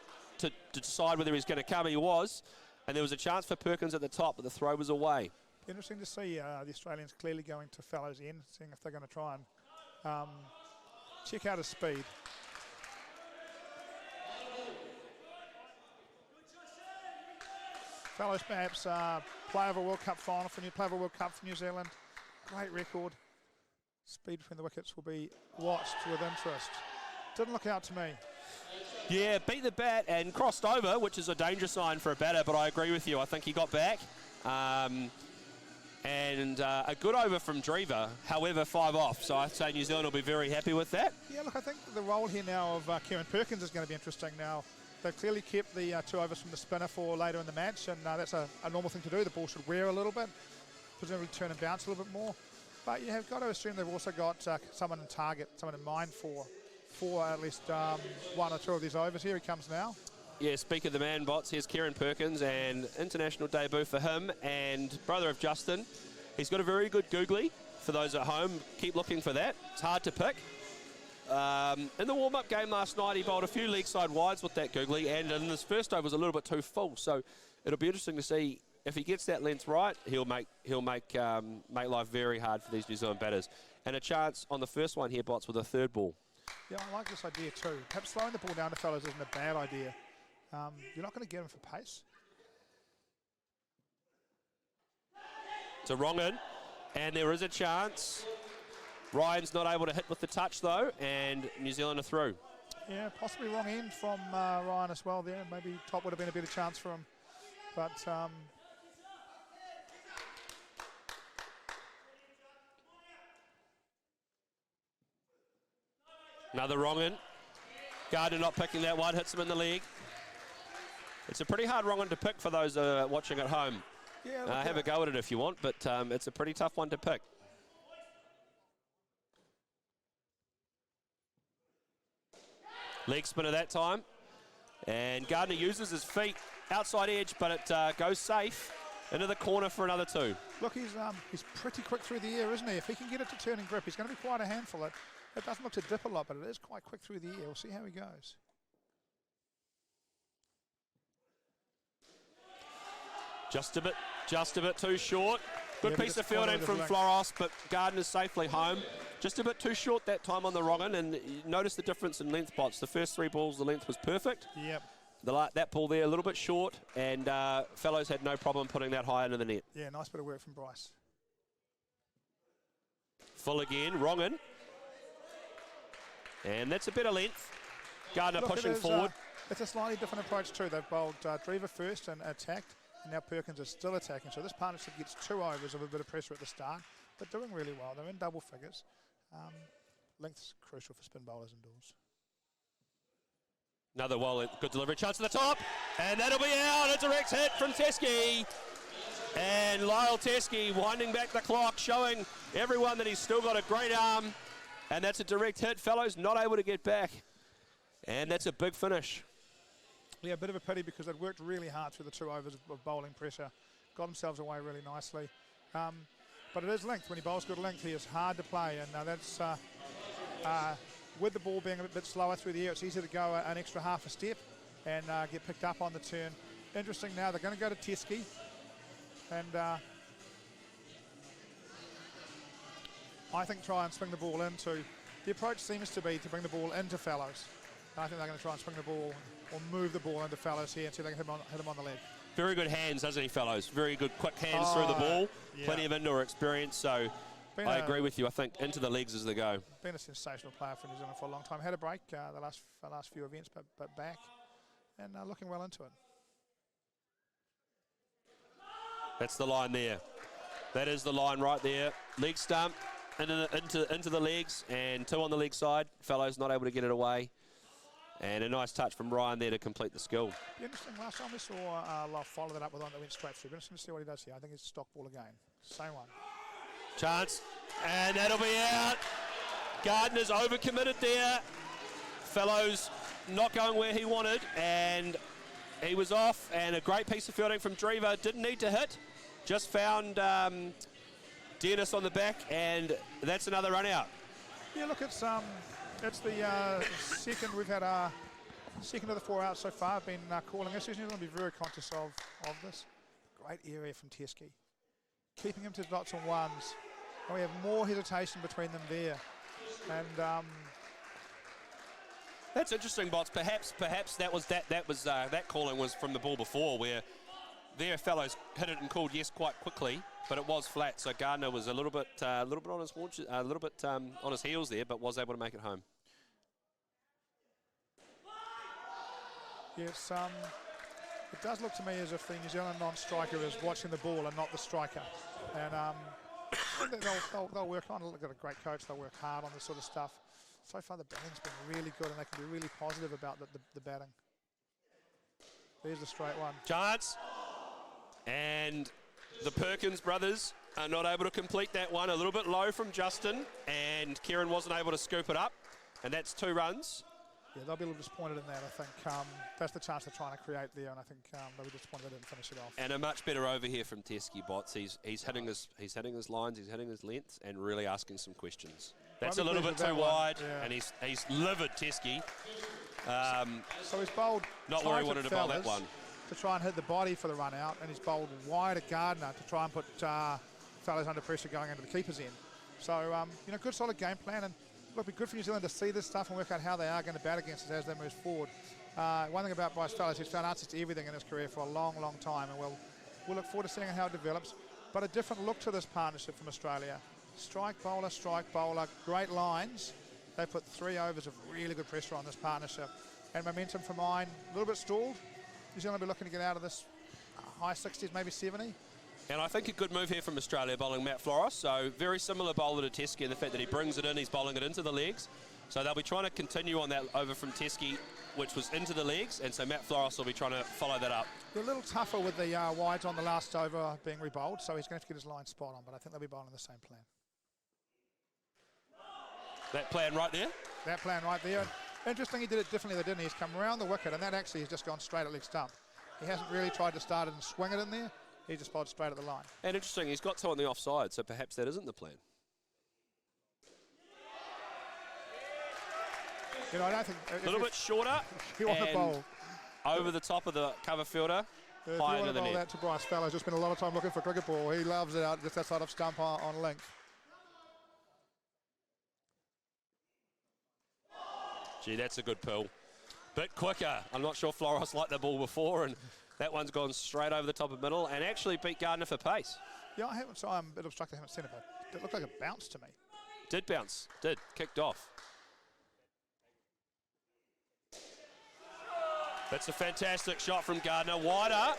A: decide whether he's going to come. He was, and there was a chance for Perkins at the top, but the throw was away.
B: Interesting to see the Australians clearly going to Fellows in, seeing if they're going to try and check out his speed. Fellows perhaps player of a World Cup final for New Zealand. Great record. Speed between the wickets will be watched with interest. Didn't look out to me.
A: Yeah, beat the bat and crossed over, which is a danger sign for a batter, but I agree with you. I think he got back. And a good over from Drever, however, 5 off. So I'd say New Zealand will be very happy with that.
B: Yeah, look, I think the role here now of Kieran Perkins is going to be interesting now. They've clearly kept the 2 overs from the spinner for later in the match, and that's a normal thing to do. The ball should wear a little bit, presumably turn and bounce a little bit more. But you have got to assume they've also got someone in target, someone in mind for at least 1 or 2 of these overs. Here he comes now.
A: Yeah, speak of the man, bots. Here's Kieran Perkins, and international debut for him, and brother of Justin. He's got a very good googly for those at home. Keep looking for that. It's hard to pick. In the warm-up game last night, he bowled a few leg side wides with that googly, and in this first over was a little bit too full. So it'll be interesting to see if he gets that length right. He'll make life very hard for these New Zealand batters. And a chance on the first one here, bots, with a 3rd ball.
B: Yeah, I like this idea too. Perhaps slowing the ball down to fellows isn't a bad idea. You're not going to get him for pace.
A: It's a wrong in, and there is a chance. Ryan's not able to hit with the touch though, and New Zealand are through.
B: Yeah, possibly wrong end from Ryan as well there. Maybe top would have been a better chance for him. But
A: another wrong in. Gardner not picking that one, hits him in the leg. It's a pretty hard wrong one to pick for those watching at home.
B: Yeah,
A: have a go at it if you want, but it's a pretty tough one to pick. Leg spinner that time, and Gardner uses his feet outside edge, but it goes safe into the corner for another 2.
B: Look, he's pretty quick through the air, isn't he? If he can get it to turn and grip, he's going to be quite a handful. It doesn't look to dip a lot, but it is quite quick through the air. We'll see how he goes.
A: Just a bit too short. Good piece of fielding from
B: length.
A: Floros, but Gardner's safely home. Just a bit too short that time on the wrong end, and you notice the difference in length, bots. The first 3 balls, the length was perfect.
B: Yep.
A: That ball there, a little bit short, and Fellows had no problem putting that high into the net.
B: Yeah, nice bit of work from Bryce.
A: Full again, wrong in. And that's a bit of length. Gardner pushing forward.
B: It's a slightly different approach too. They've bowled Drever first and attacked, and now Perkins is still attacking. So this partnership gets 2 overs of a bit of pressure at the start, but doing really well. They're in double figures. Length's crucial for spin bowlers indoors.
A: Another good delivery, chance at the top, and that'll be out. A direct hit from Teskey. And Lyle Teskey winding back the clock, showing everyone that he's still got a great arm. And that's a direct hit. Fellows not able to get back. And that's a big finish.
B: Yeah, a bit of a pity because they'd worked really hard through the 2 overs of bowling pressure. Got themselves away really nicely. But it is length. When he bowls good length, he is hard to play. And that's with the ball being a bit slower through the air, it's easy to go an extra half a step and get picked up on the turn. Interesting now, they're going to go to Teskey. And I think try and swing the ball into. The approach seems to be to bring the ball into Fellows. I think they're going to try and swing the ball or move the ball into Fellows here and see if they can hit him on the leg. Very
A: good hands, doesn't he, Fellows? Very good quick hands through the ball. Yeah. Plenty of indoor experience, so I agree with you. I think into the legs is the go.
B: Been a sensational player for New Zealand for a long time. Had a break the last few events, but back and looking well into it.
A: That's the line there. That is the line right there. Leg stump into the legs, and 2 on the leg side. Fellows not able to get it away. And a nice touch from Ryan there to complete the skill.
B: Interesting. Last time we saw Love follow that up with one that went straight through. Interesting to see what he does here. I think it's stock ball again. Same one.
A: Chance, and that'll be out. Gardner's overcommitted there. Fellows not going where he wanted, and he was off. And a great piece of fielding from Drever. Didn't need to hit, just found Dennis on the back, and that's another run out.
B: Yeah, look, it's the second we've had second of the 4 outs so far. I've been calling this. He's going to be very conscious of this. Great area from Teskey. Keeping him to lots of ones. And we have more hesitation between them there. And
A: that's interesting, Bots. Perhaps that calling was from the ball before, where their fellows hit it and called yes quite quickly, but it was flat. So Gardner was a little bit on his haunches, a little bit on his heels there, but was able to make it home.
B: Yes, it does look to me as if the New Zealand non-striker is watching the ball and not the striker. And they'll work on it. They've got a great coach. They'll work hard on this sort of stuff. So far, the batting's been really good, and they can be really positive about the batting. There's the straight one.
A: Chance. And the Perkins brothers are not able to complete that one. A little bit low from Justin, and Kieran wasn't able to scoop it up. And that's 2 runs.
B: Yeah, they'll be a little disappointed in that, I think. That's the chance they're trying to create there, and I think they'll be disappointed they didn't finish it off.
A: And a much better over here from Teskey, Bots. He's hitting his lines, he's hitting his lengths, and really asking some questions. That's a little bit too wide, yeah. And he's livid, Teskey.
B: So he's bowled
A: not where he wanted to bowl that one.
B: To try and hit the body for the run out, and he's bowled wide at Gardner to try and put fellas under pressure going into the keeper's end. So, good solid game plan, and look, it'd be good for New Zealand to see this stuff and work out how they are going to bat against us as they move forward. One thing about Bryce Fellows, he's found answers to everything in his career for a long, long time, and we'll look forward to seeing how it develops. But a different look to this partnership from Australia. Strike bowler, great lines. They put 3 overs of really good pressure on this partnership. And momentum for mine, a little bit stalled. New Zealand will be looking to get out of this high 60s, maybe 70.
A: And I think a good move here from Australia, bowling Matt Floros. So very similar bowler to Teskey in the fact that he brings it in, he's bowling it into the legs. So they'll be trying to continue on that over from Teskey, which was into the legs, and so Matt Floros will be trying to follow that up.
B: They're a little tougher with the wides on the last over being rebowled, so he's going to have to get his line spot on, but I think they'll be bowling the same plan.
A: That plan right there?
B: That plan right there. Interesting, he did it differently, didn't he? He's come around the wicket, and that actually has just gone straight at leg stump. He hasn't really tried to start it and swing it in there. He just bowled straight at the line.
A: And interesting, he's got 2 on the offside, so perhaps that isn't the plan.
B: I don't think...
A: A little bit shorter.
B: If you want to bowl
A: over the top of the cover fielder,
B: if
A: high
B: you want
A: into
B: to
A: the
B: bowl
A: net.
B: that to Bryce Fellows, just spent a lot of time looking for a cricket ball. He loves it out just outside of stump on length.
A: Gee, that's a good pill. Bit quicker. I'm not sure Floros liked the ball before, and that one's gone straight over the top of middle and actually beat Gardner for pace.
B: Yeah, I'm a bit obstructed. I haven't seen it, but it looked like a bounce to me.
A: Did bounce. Did. Kicked off. That's a fantastic shot from Gardner. Wider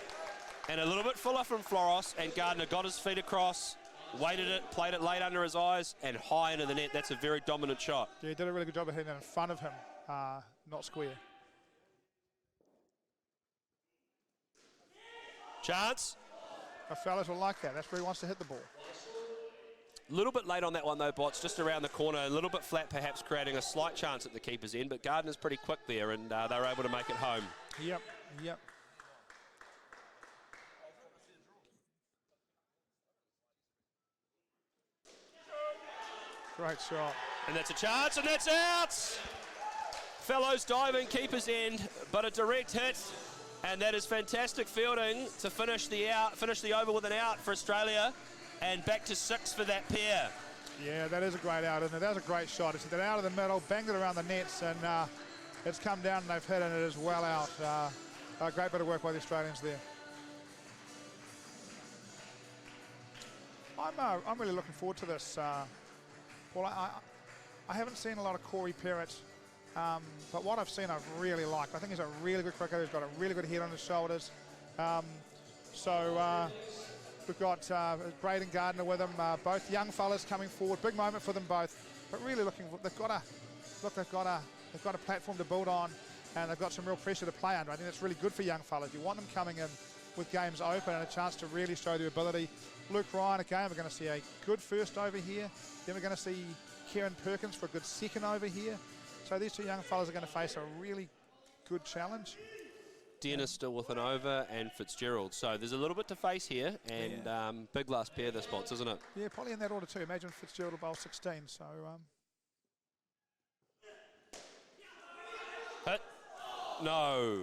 A: and a little bit fuller from Floros, and Gardner got his feet across, weighted it, played it late under his eyes, and high into the net. That's a very dominant shot.
B: Yeah, he did a really good job of hitting it in front of him, not square.
A: Chance.
B: The fellas will like that. That's where he wants to hit the ball.
A: A little bit late on that one though, Bots, just around the corner, a little bit flat perhaps, creating a slight chance at the keeper's end, but Gardner's pretty quick there, and they were able to make it home.
B: Yep. Great shot.
A: And that's a chance, and that's out! Fellows diving, keeper's end, but a direct hit, and that is fantastic fielding to finish the over with an out for Australia, and back to 6 for that pair.
B: Yeah, that is a great out, isn't it? That was a great shot. It's hit it out of the middle, banged it around the nets, and it's come down and they've hit it, and it is well out. A great bit of work by the Australians there. I'm really looking forward to this. Well, I haven't seen a lot of Corey Perrott, but what I've seen I've really liked. I think he's a really good cricketer. He's got a really good head on his shoulders. We've got Braden Gardner with him, both young fellas coming forward. Big moment for them both. But really they've got a platform to build on, and they've got some real pressure to play under. I think that's really good for young fellas. You want them coming in with games open and a chance to really show their ability. Luke Ryan again, we're going to see a good first over here. Then we're going to see Kieran Perkins for a good second over here. So these two young fellas are going to face a really good challenge.
A: Dennis still with an over, and Fitzgerald. So there's a little bit to face here, and big last pair of the spots, isn't it?
B: Yeah, probably in that order too. Imagine Fitzgerald will bowl 16. So
A: hit. No.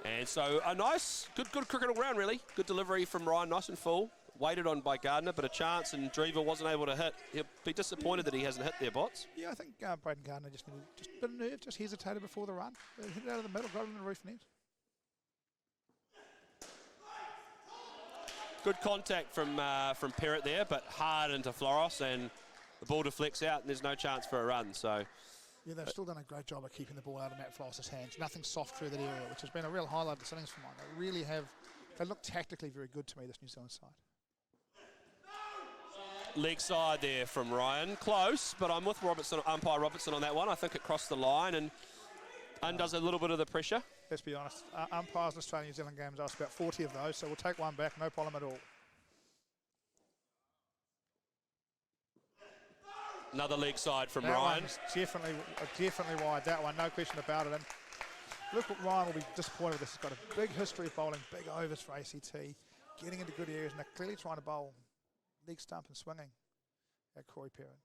A: And so a nice, good cricket all round, really. Good delivery from Ryan, nice and full. Waited on by Gardner, but a chance, and Drever wasn't able to hit. He'll be disappointed that he hasn't hit their bots.
B: Yeah, I think Braden Gardner just needed a bit of nerve, just hesitated before the run. Hit it out of the middle, got it in the roof net.
A: Good contact from Perrott there, but hard into Floros, and the ball deflects out, and there's no chance for a run. So
B: yeah, they've still done a great job of keeping the ball out of Matt Floros' hands. Nothing soft through that area, which has been a real highlight of the innings for mine. They really have. They look tactically very good to me, this New Zealand side.
A: Leg side there from Ryan, close, but I'm with umpire Robertson on that one. I think it crossed the line and undoes a little bit of the pressure.
B: Let's be honest, umpires in Australia New Zealand games ask about 40 of those, so we'll take one back, no problem at all.
A: Another leg side from
B: that
A: Ryan.
B: Definitely wide, that one, no question about it. And look what Ryan will be disappointed with this. He's got a big history of bowling big overs for ACT, getting into good areas, and they're clearly trying to bowl leg stump and swinging at Corey Perrott.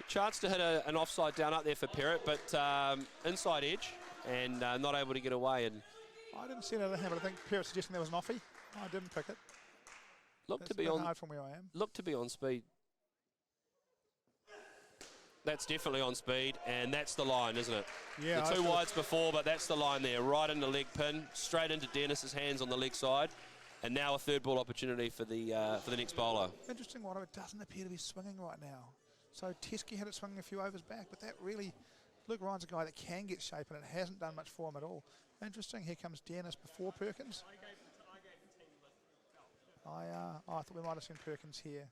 A: Chance to hit an offside down up there for Perrott, but inside edge and not able to get away. And
B: I didn't see it out of the hand, but I think Perrott suggesting there was an offie. I didn't pick it.
A: Looked to be on
B: hard from where I am.
A: Looked to be on speed. That's definitely on speed, and that's the line, isn't it?
B: Yeah.
A: The two wides before, but that's the line there. Right into leg pin, straight into Dennis's hands on the leg side, and now a third ball opportunity for the next bowler.
B: Interesting one. It doesn't appear to be swinging right now. So Teskey had it swinging a few overs back, but that really, Luke Ryan's a guy that can get shape, and it hasn't done much for him at all. Interesting. Here comes Dennis before Perkins. I thought we might have seen Perkins here.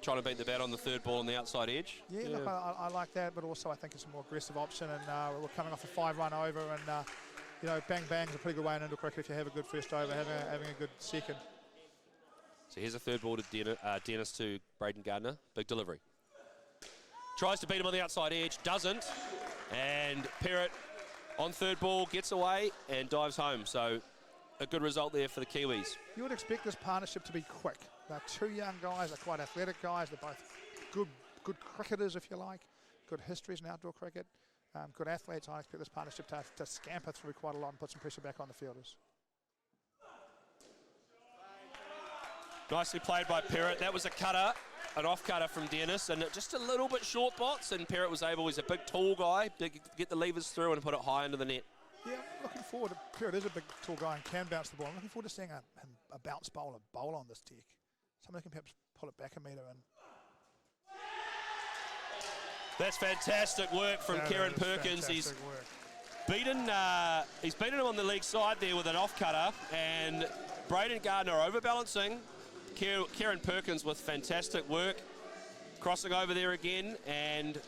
A: Trying to beat the bat on the third ball on the outside edge.
B: Yeah. Look, I like that, but also I think it's a more aggressive option, and we're coming off a 5-run over, and you know, bang bang is a pretty good way into cricket if you have a good first over, having a good second.
A: So here's a third ball to Dennis to Braden Gardner. Big delivery. Tries to beat him on the outside edge, doesn't, and Perrott on third ball gets away and dives home. So a good result there for the Kiwis.
B: You would expect this partnership to be quick. They're two young guys, they're quite athletic guys, they're both good cricketers, if you like, good histories in outdoor cricket, good athletes. I expect this partnership to scamper through quite a lot and put some pressure back on the fielders.
A: Nicely played by Perrott. That was a cutter, an off cutter from Dennis, and just a little bit short bots, and Perrott was able, he's a big tall guy, to get the levers through and put it high into the net.
B: Yeah, I'm looking forward to Perrott is a big tall guy and can bounce the ball. I'm looking forward to seeing a bounce bowler bowl on this deck. Somebody can perhaps pull it back a metre and
A: that's fantastic work from Kieran Perkins. He's beaten him on the leg side there with an off cutter, and Braden Gardner overbalancing. Kieran Perkins with fantastic work, crossing over there again, and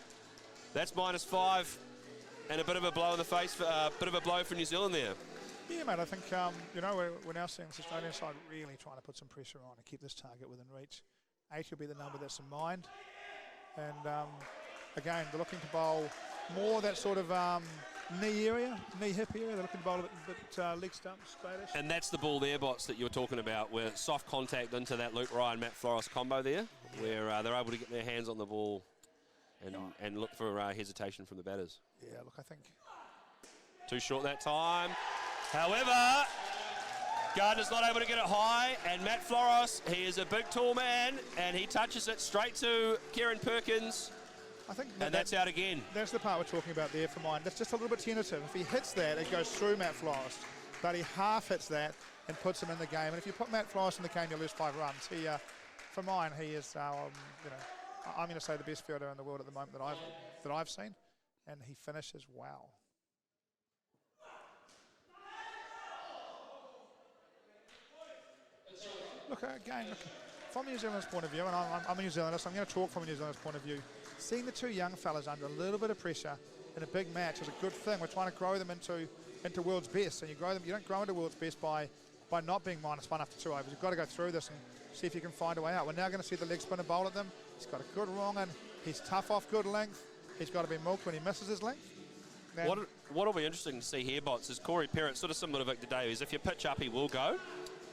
A: that's -5, and a bit of a blow in the face, a bit of a blow for New Zealand there.
B: Yeah, mate, I think, you know, we're now seeing this Australian side really trying to put some pressure on and keep this target within reach. 8 will be the number that's in mind. And, again, they're looking to bowl more that sort of knee area, knee-hip area. They're looking to bowl a bit leg stump, straightish.
A: And that's the ball there, Bots, that you were talking about, where soft contact into that Luke Ryan, Matt Floros combo there, where they're able to get their hands on the ball and look for hesitation from the batters.
B: Yeah, look, I think
A: too short that time. However, Gardner's not able to get it high, and Matt Floros, he is a big, tall man, and he touches it straight to Kieran Perkins,
B: I think
A: that's out again.
B: That's the part we're talking about there for mine. That's just a little bit tentative. If he hits that, it goes through Matt Floros. but he half hits that and puts him in the game. And if you put Matt Fleiss in the game, you lose 5 runs. He, for mine, he is, you know, I'm going to say the best fielder in the world at the moment that I've seen, and he finishes well. Look, again, from New Zealand's point of view, and I'm a New Zealander, so I'm going to talk from a New Zealand's point of view, seeing the 2 young fellas under a little bit of pressure in a big match is a good thing. We're trying to grow them into world's best, and you don't grow into world's best by not being -1 after 2 overs. You've got to go through this and see if you can find a way out. We're now going to see the leg spinner bowl at them. He's got a good wrong, and he's tough off good length. He's got to be milked when he misses his length.
A: What'll be interesting to see here, Bots, is Corey Perrott, sort of similar to Victor Davies. If you pitch up, he will go.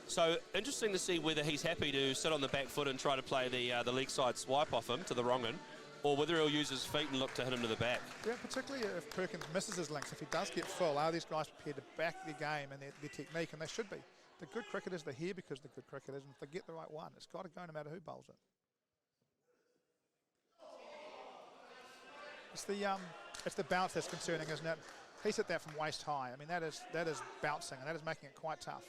A: So interesting to see whether he's happy to sit on the back foot and try to play the leg side swipe off him to the wrong end, or whether he'll use his feet and look to hit him to the back. Yeah, particularly if Perkins misses his length. If he does get full, are these guys prepared to back their game and their technique? And they should be. The good cricketers, they're here because the good cricketers, and if they get the right one, it's got to go no matter who bowls it. It's the bounce that's concerning, isn't it? He's hit that from waist high. I mean, that is bouncing, and that is making it quite tough.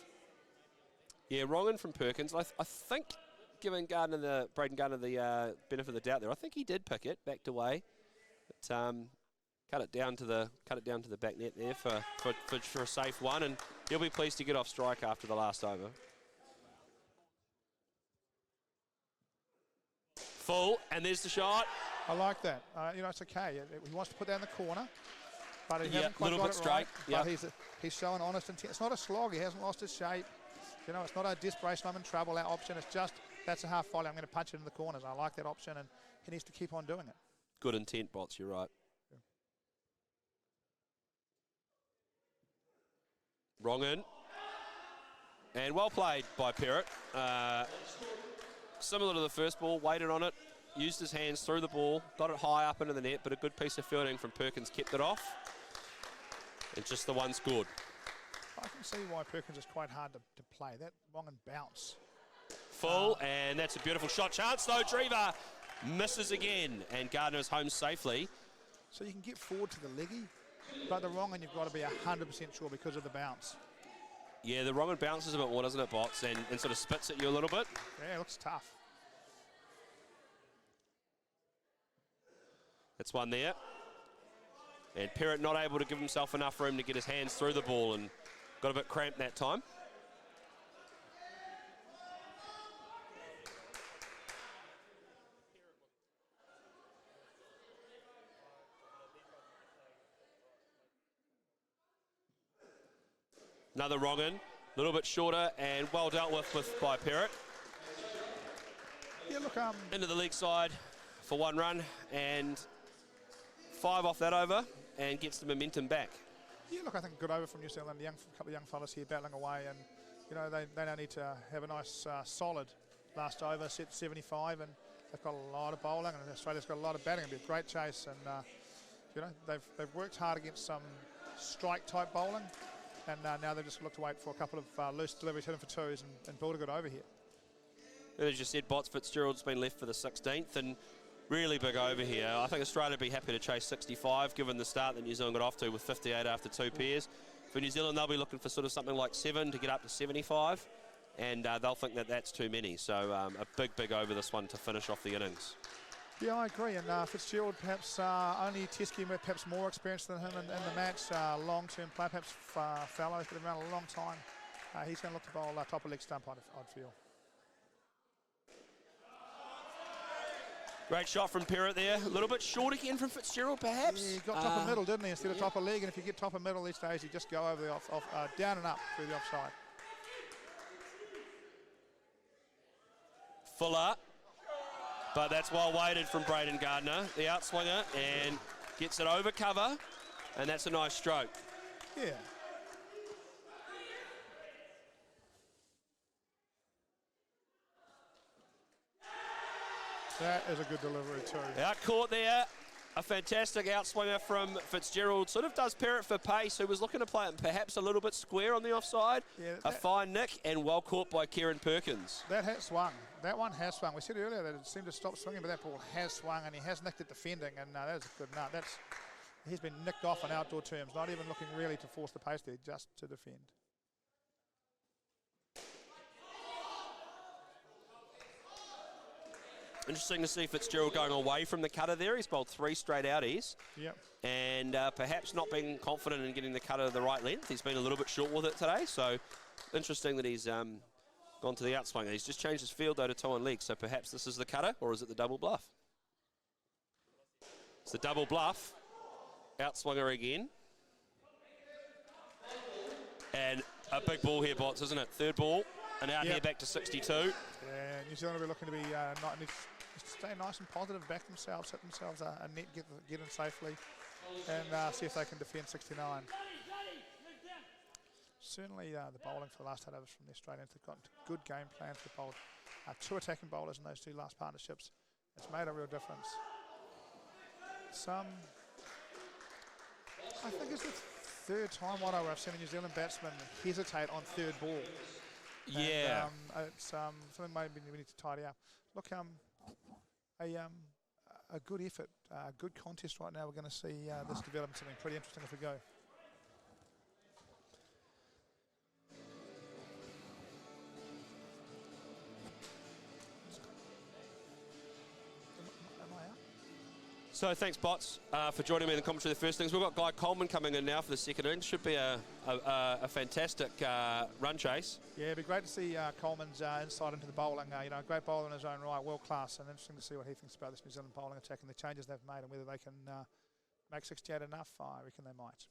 A: Yeah, wrong in from Perkins. I think, giving Braden Gardner the benefit of the doubt there, I think he did pick it, backed away, but cut it down to the back net there for a safe one, and he'll be pleased to get off strike after the last over. Full, and there's the shot. I like that. You know, it's okay. He wants to put that in the corner, but he hasn't quite got it straight. Right. But he's showing honest intent. It's not a slog. He hasn't lost his shape. You know, it's not a desperation, I'm in trouble, that option. It's just, that's a half volley, I'm going to punch it in the corners. I like that option, and he needs to keep on doing it. Good intent, Bots, you're right. Yeah. Wrong in. And well played by Perrott. Similar to the first ball, waited on it, used his hands through the ball, got it high up into the net, but a good piece of fielding from Perkins kept it off. And just the one scored. I can see why Perkins is quite hard to play. That long and bounce. Full, and that's a beautiful shot chance though. Drever misses again, and Gardner's home safely. So you can get forward to the leggy, but the wrong end you've got to be 100% sure because of the bounce. Yeah, the wrong end bounces a bit more, doesn't it, Bots, and sort of spits at you a little bit. Yeah, it looks tough. That's one there. And Perrott not able to give himself enough room to get his hands through the ball, and got a bit cramped that time. Another wrong in, a little bit shorter, and well dealt with by Perrott. Yeah, look, into the leg side for 1 run, and 5 off that over, and gets the momentum back. Yeah, look, I think good over from New Zealand. A couple of young fellas here battling away, and you know they now need to have a nice solid last over, set 75, and they've got a lot of bowling, and Australia's got a lot of batting. It'll be a great chase, and you know they've worked hard against some strike type bowling, and now they just look to wait for a couple of loose deliveries, hit them for 2s, and build a good over here. And as you said, Bots, Fitzgerald's been left for the 16th, and really big over here. I think Australia would be happy to chase 65, given the start that New Zealand got off to with 58 after 2 pairs. For New Zealand, they'll be looking for sort of something like 7 to get up to 75, and they'll think that that's too many. So a big over this one to finish off the innings. Yeah, I agree. And Fitzgerald, perhaps only Teskey, perhaps more experienced than him in the match. Long-term player, perhaps fellow, has been around a long time. He's going to look to bowl top of leg stump, I'd feel. Great shot from Perrott there. A little bit short again from Fitzgerald, perhaps. Yeah, he got top of middle, didn't he, instead of top of leg. And if you get top of middle these days, you just go over the down and up through the offside. Fuller, but that's well weighted from Braden Gardner, the outswinger, and gets it over cover, and that's a nice stroke. Yeah. That is a good delivery too. Out caught there. A fantastic outswinger from Fitzgerald. Sort of does Perrott for pace, who was looking to play it perhaps a little bit square on the offside. Yeah, a fine nick, and well caught by Kieran Perkins. That has swung. That one has swung. We said earlier that it seemed to stop swinging, but that ball has swung, and he has nicked it defending, and that is a good nut. He's been nicked off in outdoor terms, not even looking really to force the pace there, just to defend. Interesting to see Fitzgerald going away from the cutter there. He's bowled 3 straight outies.
B: Yep.
A: And perhaps not being confident in getting the cutter the right length. He's been a little bit short with it today. So interesting that he's gone to the outswinger. He's just changed his field though to toe on leg. So perhaps this is the cutter, or is it the double bluff? It's the double bluff. Outswinger again. And a big ball here, Bots, isn't it? Third ball, and out here back to 62.
B: Yeah, New Zealand will be looking to be stay nice and positive, back themselves, hit themselves a net, get in safely, and see if they can defend 69. Certainly the bowling for the last 8 overs from the Australians, they've got good game plans. They've bowled 2 attacking bowlers in those 2 last partnerships. It's made a real difference. I think it's the third time where I've seen a New Zealand batsman hesitate on third ball.
A: Yeah.
B: And, it's something maybe we need to tidy up. Look, a good effort, a good contest right now. We're going to see this develop something pretty interesting if we go.
A: So thanks, Bots, for joining me in the commentary of the first innings. We've got Guy Coleman coming in now for the second innings. Should be a fantastic run chase.
B: Yeah, it'd be great to see Coleman's insight into the bowling. A great bowler in his own right, world class, and interesting to see what he thinks about this New Zealand bowling attack and the changes they've made and whether they can make 68 enough. I reckon they might.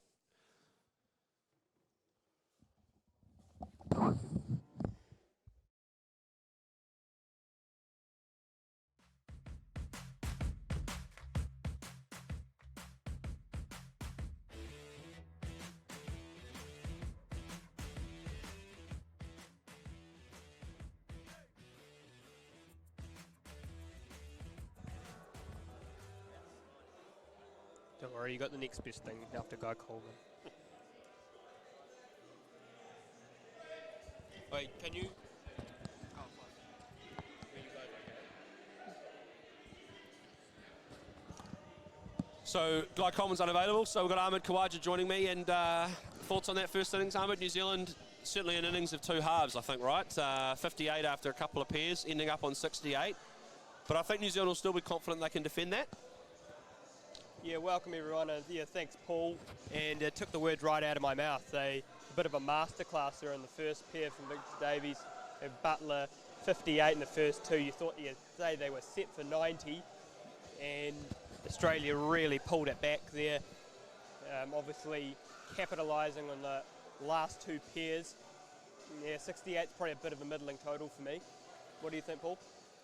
C: Don't worry, you got the next best thing after Guy Coleman.
A: Wait, can you? So Guy Coleman's unavailable, so we've got Ahmed Khawaja joining me. And thoughts on that first innings, Ahmed? New Zealand certainly an innings of 2 halves, I think, right? 58 after a couple of pairs, ending up on 68. But I think New Zealand will still be confident they can defend that.
C: Yeah, welcome everyone, and yeah, thanks Paul. And it took the words right out of my mouth. A bit of a masterclass there in the first pair from Victor Davies and Butler, 58 in the first 2. You thought you'd say they were set for 90, and Australia really pulled it back there. Obviously capitalising on the last 2 pairs. Yeah, 68 is probably a bit of a middling total for me. What do you think, Paul?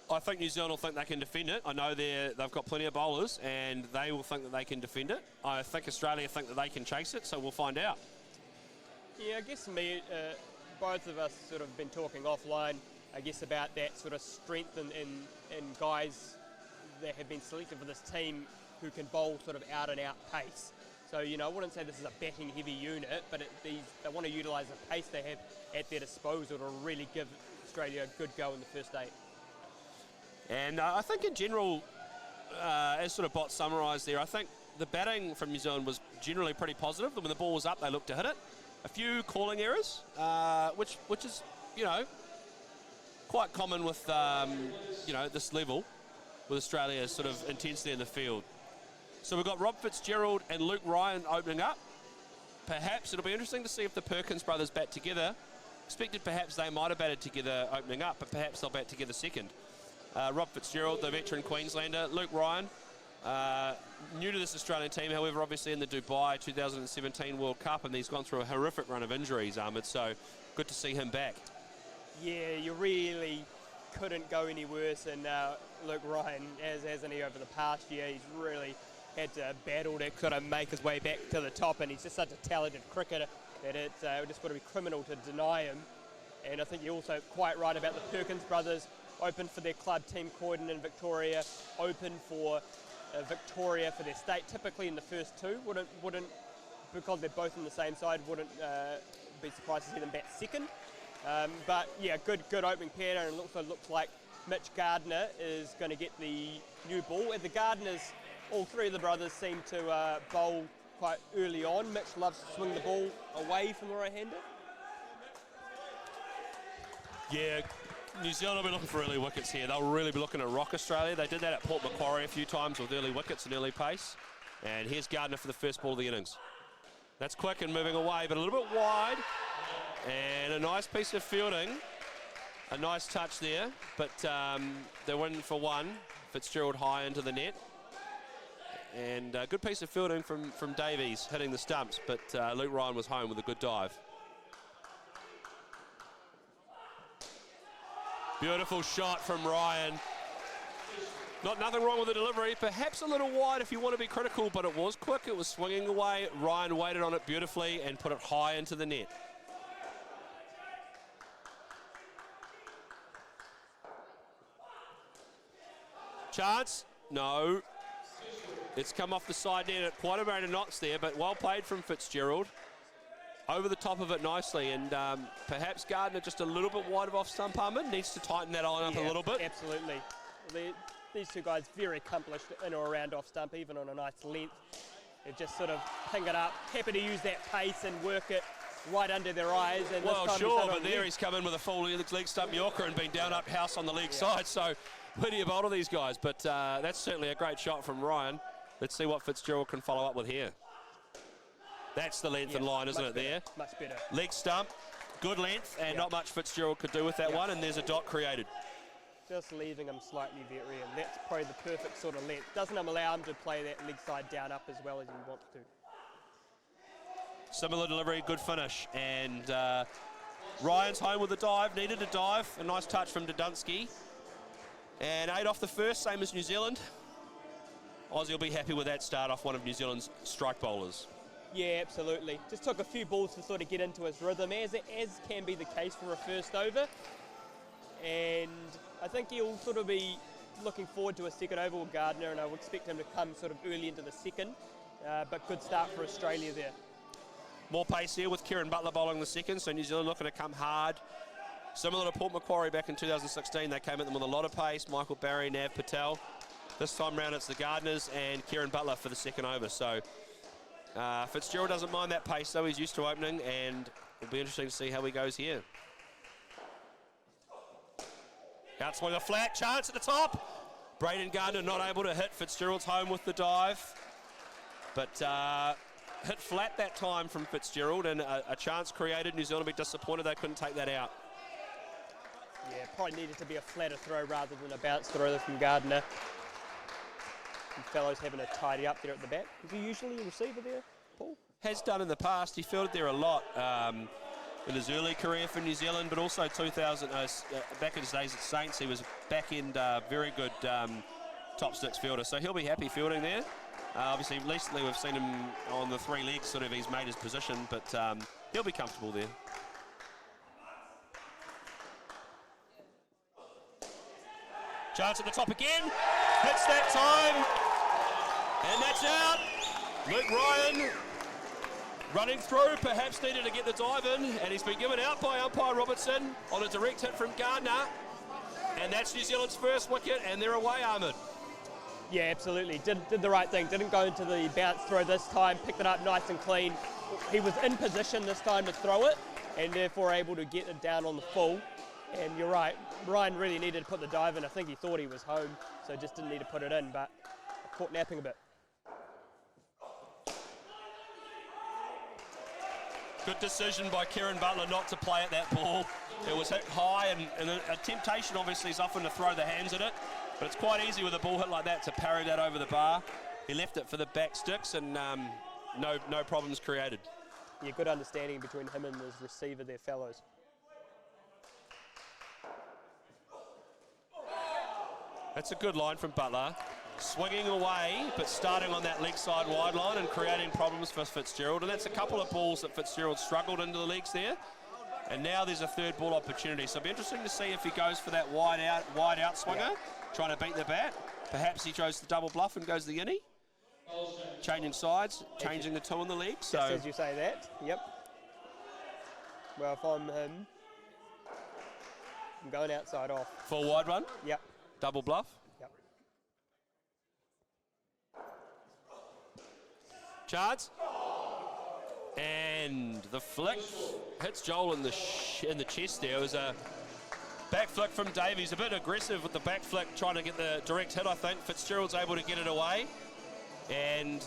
A: I think New Zealand will think they can defend it. I know they've got plenty of bowlers and they will think that they can defend it. I think Australia think that they can chase it, so we'll find out.
C: Yeah, I guess for me, both of us sort of been talking offline, I guess, about that sort of strength in guys that have been selected for this team who can bowl sort of out-and-out pace. So, I wouldn't say this is a batting-heavy unit, but they want to utilise the pace they have at their disposal to really give Australia a good go in the first 8.
A: And I think in general, as sort of Bot summarised there, I think the batting from New Zealand was generally pretty positive. When the ball was up, they looked to hit it. A few calling errors, which is, quite common with, this level with Australia's sort of intensity in the field. So we've got Rob Fitzgerald and Luke Ryan opening up. Perhaps it'll be interesting to see if the Perkins brothers bat together. Expected perhaps they might have batted together opening up, but perhaps they'll bat together second. Rob Fitzgerald, the veteran Queenslander. Luke Ryan, new to this Australian team, however, obviously in the Dubai 2017 World Cup, and he's gone through a horrific run of injuries, Ahmed, so good to see him back.
C: Yeah, you really couldn't go any worse than Luke Ryan, hasn't he, over the past year. He's really had to battle to sort of make his way back to the top, and he's just such a talented cricketer that it just would be criminal to deny him. And I think you're also quite right about the Perkins brothers. Open for their club, Team Croydon in Victoria, open for Victoria for their state. Typically in the first 2, wouldn't because they're both on the same side, wouldn't be surprised to see them bat second. But yeah, good opening pair, and it also looks like Mitch Gardner is going to get the new ball. And the Gardners, all 3 of the brothers seem to bowl quite early on. Mitch loves to swing the ball away from the right-hander.
A: Yeah, New Zealand will be looking for early wickets here. They'll really be looking to rock Australia. They did that at Port Macquarie a few times with early wickets and early pace. And here's Gardner for the first ball of the innings. That's quick and moving away, but a little bit wide. And a nice piece of fielding. A nice touch there, but they're winning for one. Fitzgerald high into the net. And a good piece of fielding from Davies hitting the stumps, but Luke Ryan was home with a good dive. Beautiful shot from Ryan. Nothing wrong with the delivery. Perhaps a little wide if you want to be critical, but it was quick. It was swinging away. Ryan waited on it beautifully and put it high into the net. Chance? No. It's come off the side net at quite a amount of knots there, but well played from Fitzgerald. Over the top of it nicely, and perhaps Gardner just a little bit wide of off stump Armand. Needs to tighten that line up a little bit.
C: Absolutely. These two guys very accomplished in or around off stump, even on a nice length. They just sort of ping it up, happy to use that pace and work it right under their eyes. And
A: well, sure, but there he's come in with a full leg stump Yorker and been down up house on the leg side, so where do you bowl to these guys? But that's certainly a great shot from Ryan. Let's see what Fitzgerald can follow up with here. That's the length and line, isn't it, there?
C: Much better.
A: Leg stump, good length, and not much Fitzgerald could do with that one, and there's a dot created.
C: Just leaving him slightly very, and that's probably the perfect sort of length. Doesn't allow him to play that leg side down up as well as he wants to.
A: Similar delivery, good finish, and Ryan's home with a dive, needed a dive, a nice touch from Dudunsky. And 8 off the first, same as New Zealand. Aussie will be happy with that start off one of New Zealand's strike bowlers.
C: Yeah, absolutely. Just took a few balls to sort of get into his rhythm, as can be the case for a first over. And I think he'll sort of be looking forward to a second over with Gardner, and I would expect him to come sort of early into the second. But good start for Australia there.
A: More pace here with Kieran Butler bowling the second, so New Zealand looking to come hard. Similar to Port Macquarie back in 2016, they came at them with a lot of pace. Michael Barry, Nav Patel. This time round it's the Gardeners and Kieran Butler for the second over. So Fitzgerald doesn't mind that pace, though. He's used to opening, and it'll be interesting to see how he goes here. Outswing a flat, chance at the top. Braden Gardner not able to hit. Fitzgerald's home with the dive. But hit flat that time from Fitzgerald, and a chance created. New Zealand will be disappointed they couldn't take that out.
C: Yeah, probably needed to be a flatter throw rather than a bounce throw from Gardner. And Fellows having to tidy up there at the back. Is he usually a receiver there, Paul?
A: Has done in the past. He fielded there a lot in his early career for New Zealand, but also back in his days at Saints, he was back-end very good top six fielder. So he'll be happy fielding there. Obviously, recently we've seen him on the three legs, sort of he's made his position, but he'll be comfortable there. Chance at the top again, hits that time, and that's out. Luke Ryan running through, perhaps needed to get the dive in, and he's been given out by umpire Robertson on a direct hit from Gardner, and that's New Zealand's first wicket, and they're away, Ahmed.
C: Yeah, absolutely, did the right thing, didn't go into the bounce throw this time, picked it up nice and clean. He was in position this time to throw it, and therefore able to get it down on the full. And you're right, Ryan really needed to put the dive in. I think he thought he was home, so just didn't need to put it in, but caught napping a bit.
A: Good decision by Kieran Butler not to play at that ball. It was hit high, and a temptation obviously is often to throw the hands at it, but it's quite easy with a ball hit like that to parry that over the bar. He left it for the back sticks, and no problems created.
C: Yeah, good understanding between him and his receiver there, Fellows.
A: That's a good line from Butler. Swinging away, but starting on that leg side wide line and creating problems for Fitzgerald. And that's a couple of balls that Fitzgerald struggled into the legs there. And now there's a third ball opportunity. So it'll be interesting to see if he goes for that wide out swinger, trying to beat the bat. Perhaps he goes the double bluff and goes the innie. Changing sides, changing the two on the leg. So
C: just as you say that, yep. Well, if I'm him, I'm going outside off.
A: Full wide run?
C: Yep.
A: Double bluff?
C: Yep.
A: Chance. And the flick hits Joel in the chest there. It was a Back flick from Davies, a bit aggressive with the back flick, trying to get the direct hit, I think. Fitzgerald's able to get it away. And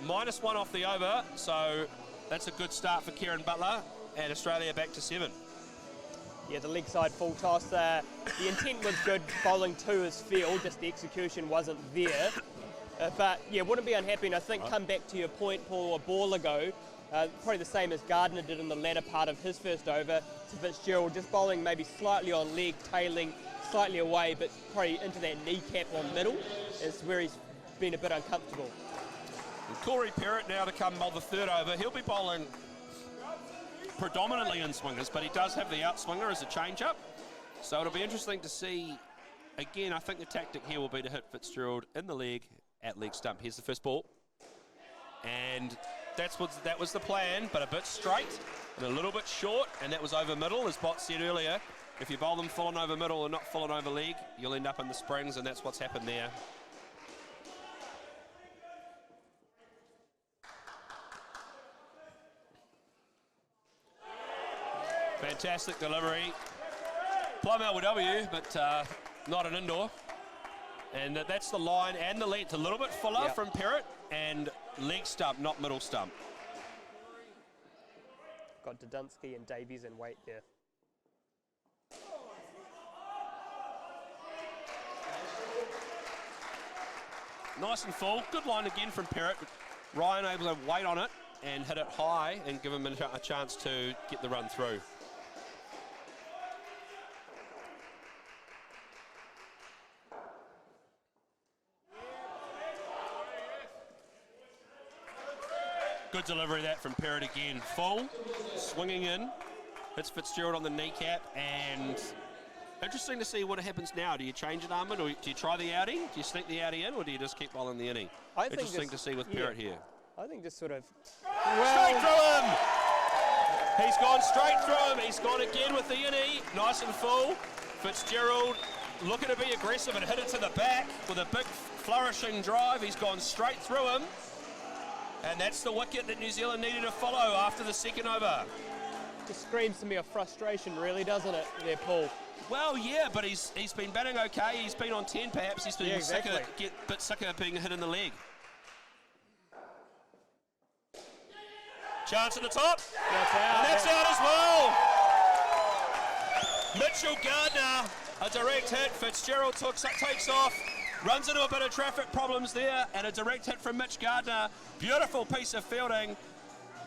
A: -1 off the over, so that's a good start for Kieran Butler, and Australia back to 7.
C: Yeah, the leg side full toss. The intent was good, bowling to his field, just the execution wasn't there. But yeah, wouldn't be unhappy, and I think come back to your point, Paul, a ball ago, probably the same as Gardner did in the latter part of his first over to Fitzgerald, just bowling maybe slightly on leg, tailing slightly away, but probably into that kneecap on middle is where he's been a bit uncomfortable.
A: And Corey Perrott now to come bowl the third over. He'll be bowling predominantly in swingers, but he does have the outswinger as a change-up. So it'll be interesting to see. Again, I think the tactic here will be to hit Fitzgerald in the leg at leg stump. Here's the first ball. And that was the plan, but a bit straight and a little bit short, and that was over middle. As Bot said earlier, if you bowl them full on over middle and not full on over leg, you'll end up in the springs, and that's what's happened there. Fantastic delivery. Plum LW, but not an indoor. And that's the line and the length. A little bit fuller from Perrott, and leg stump, not middle stump.
C: Got Dudunsky and Davies in weight there.
A: Nice and full. Good line again from Perrott. Ryan able to wait on it and hit it high and give him a chance to get the run through. Good delivery that from Perrott again. Full, swinging in, hits Fitzgerald on the kneecap, and interesting to see what happens now. Do you change it, Ahmed, or do you try the outie? Do you sneak the outie in, or do you just keep bowling the innie? Interesting to see with Perrott here.
C: I think just sort of...
A: Straight through him! He's gone straight through him. He's gone again with the innie. Nice and full. Fitzgerald looking to be aggressive and hit it to the back with a big flourishing drive. He's gone straight through him. And that's the wicket that New Zealand needed to follow after the second over.
C: Just screams to me of frustration, really, doesn't it, there, Paul?
A: Well, yeah, but he's been batting okay. He's been on 10, perhaps. He's been a bit sicker of being hit in the leg. Chance at the top.
C: That's out.
A: And that's out as well. Mitchell Gardner, a direct hit. Fitzgerald takes off. Runs into a bit of traffic problems there, and a direct hit from Mitch Gardner. Beautiful piece of fielding.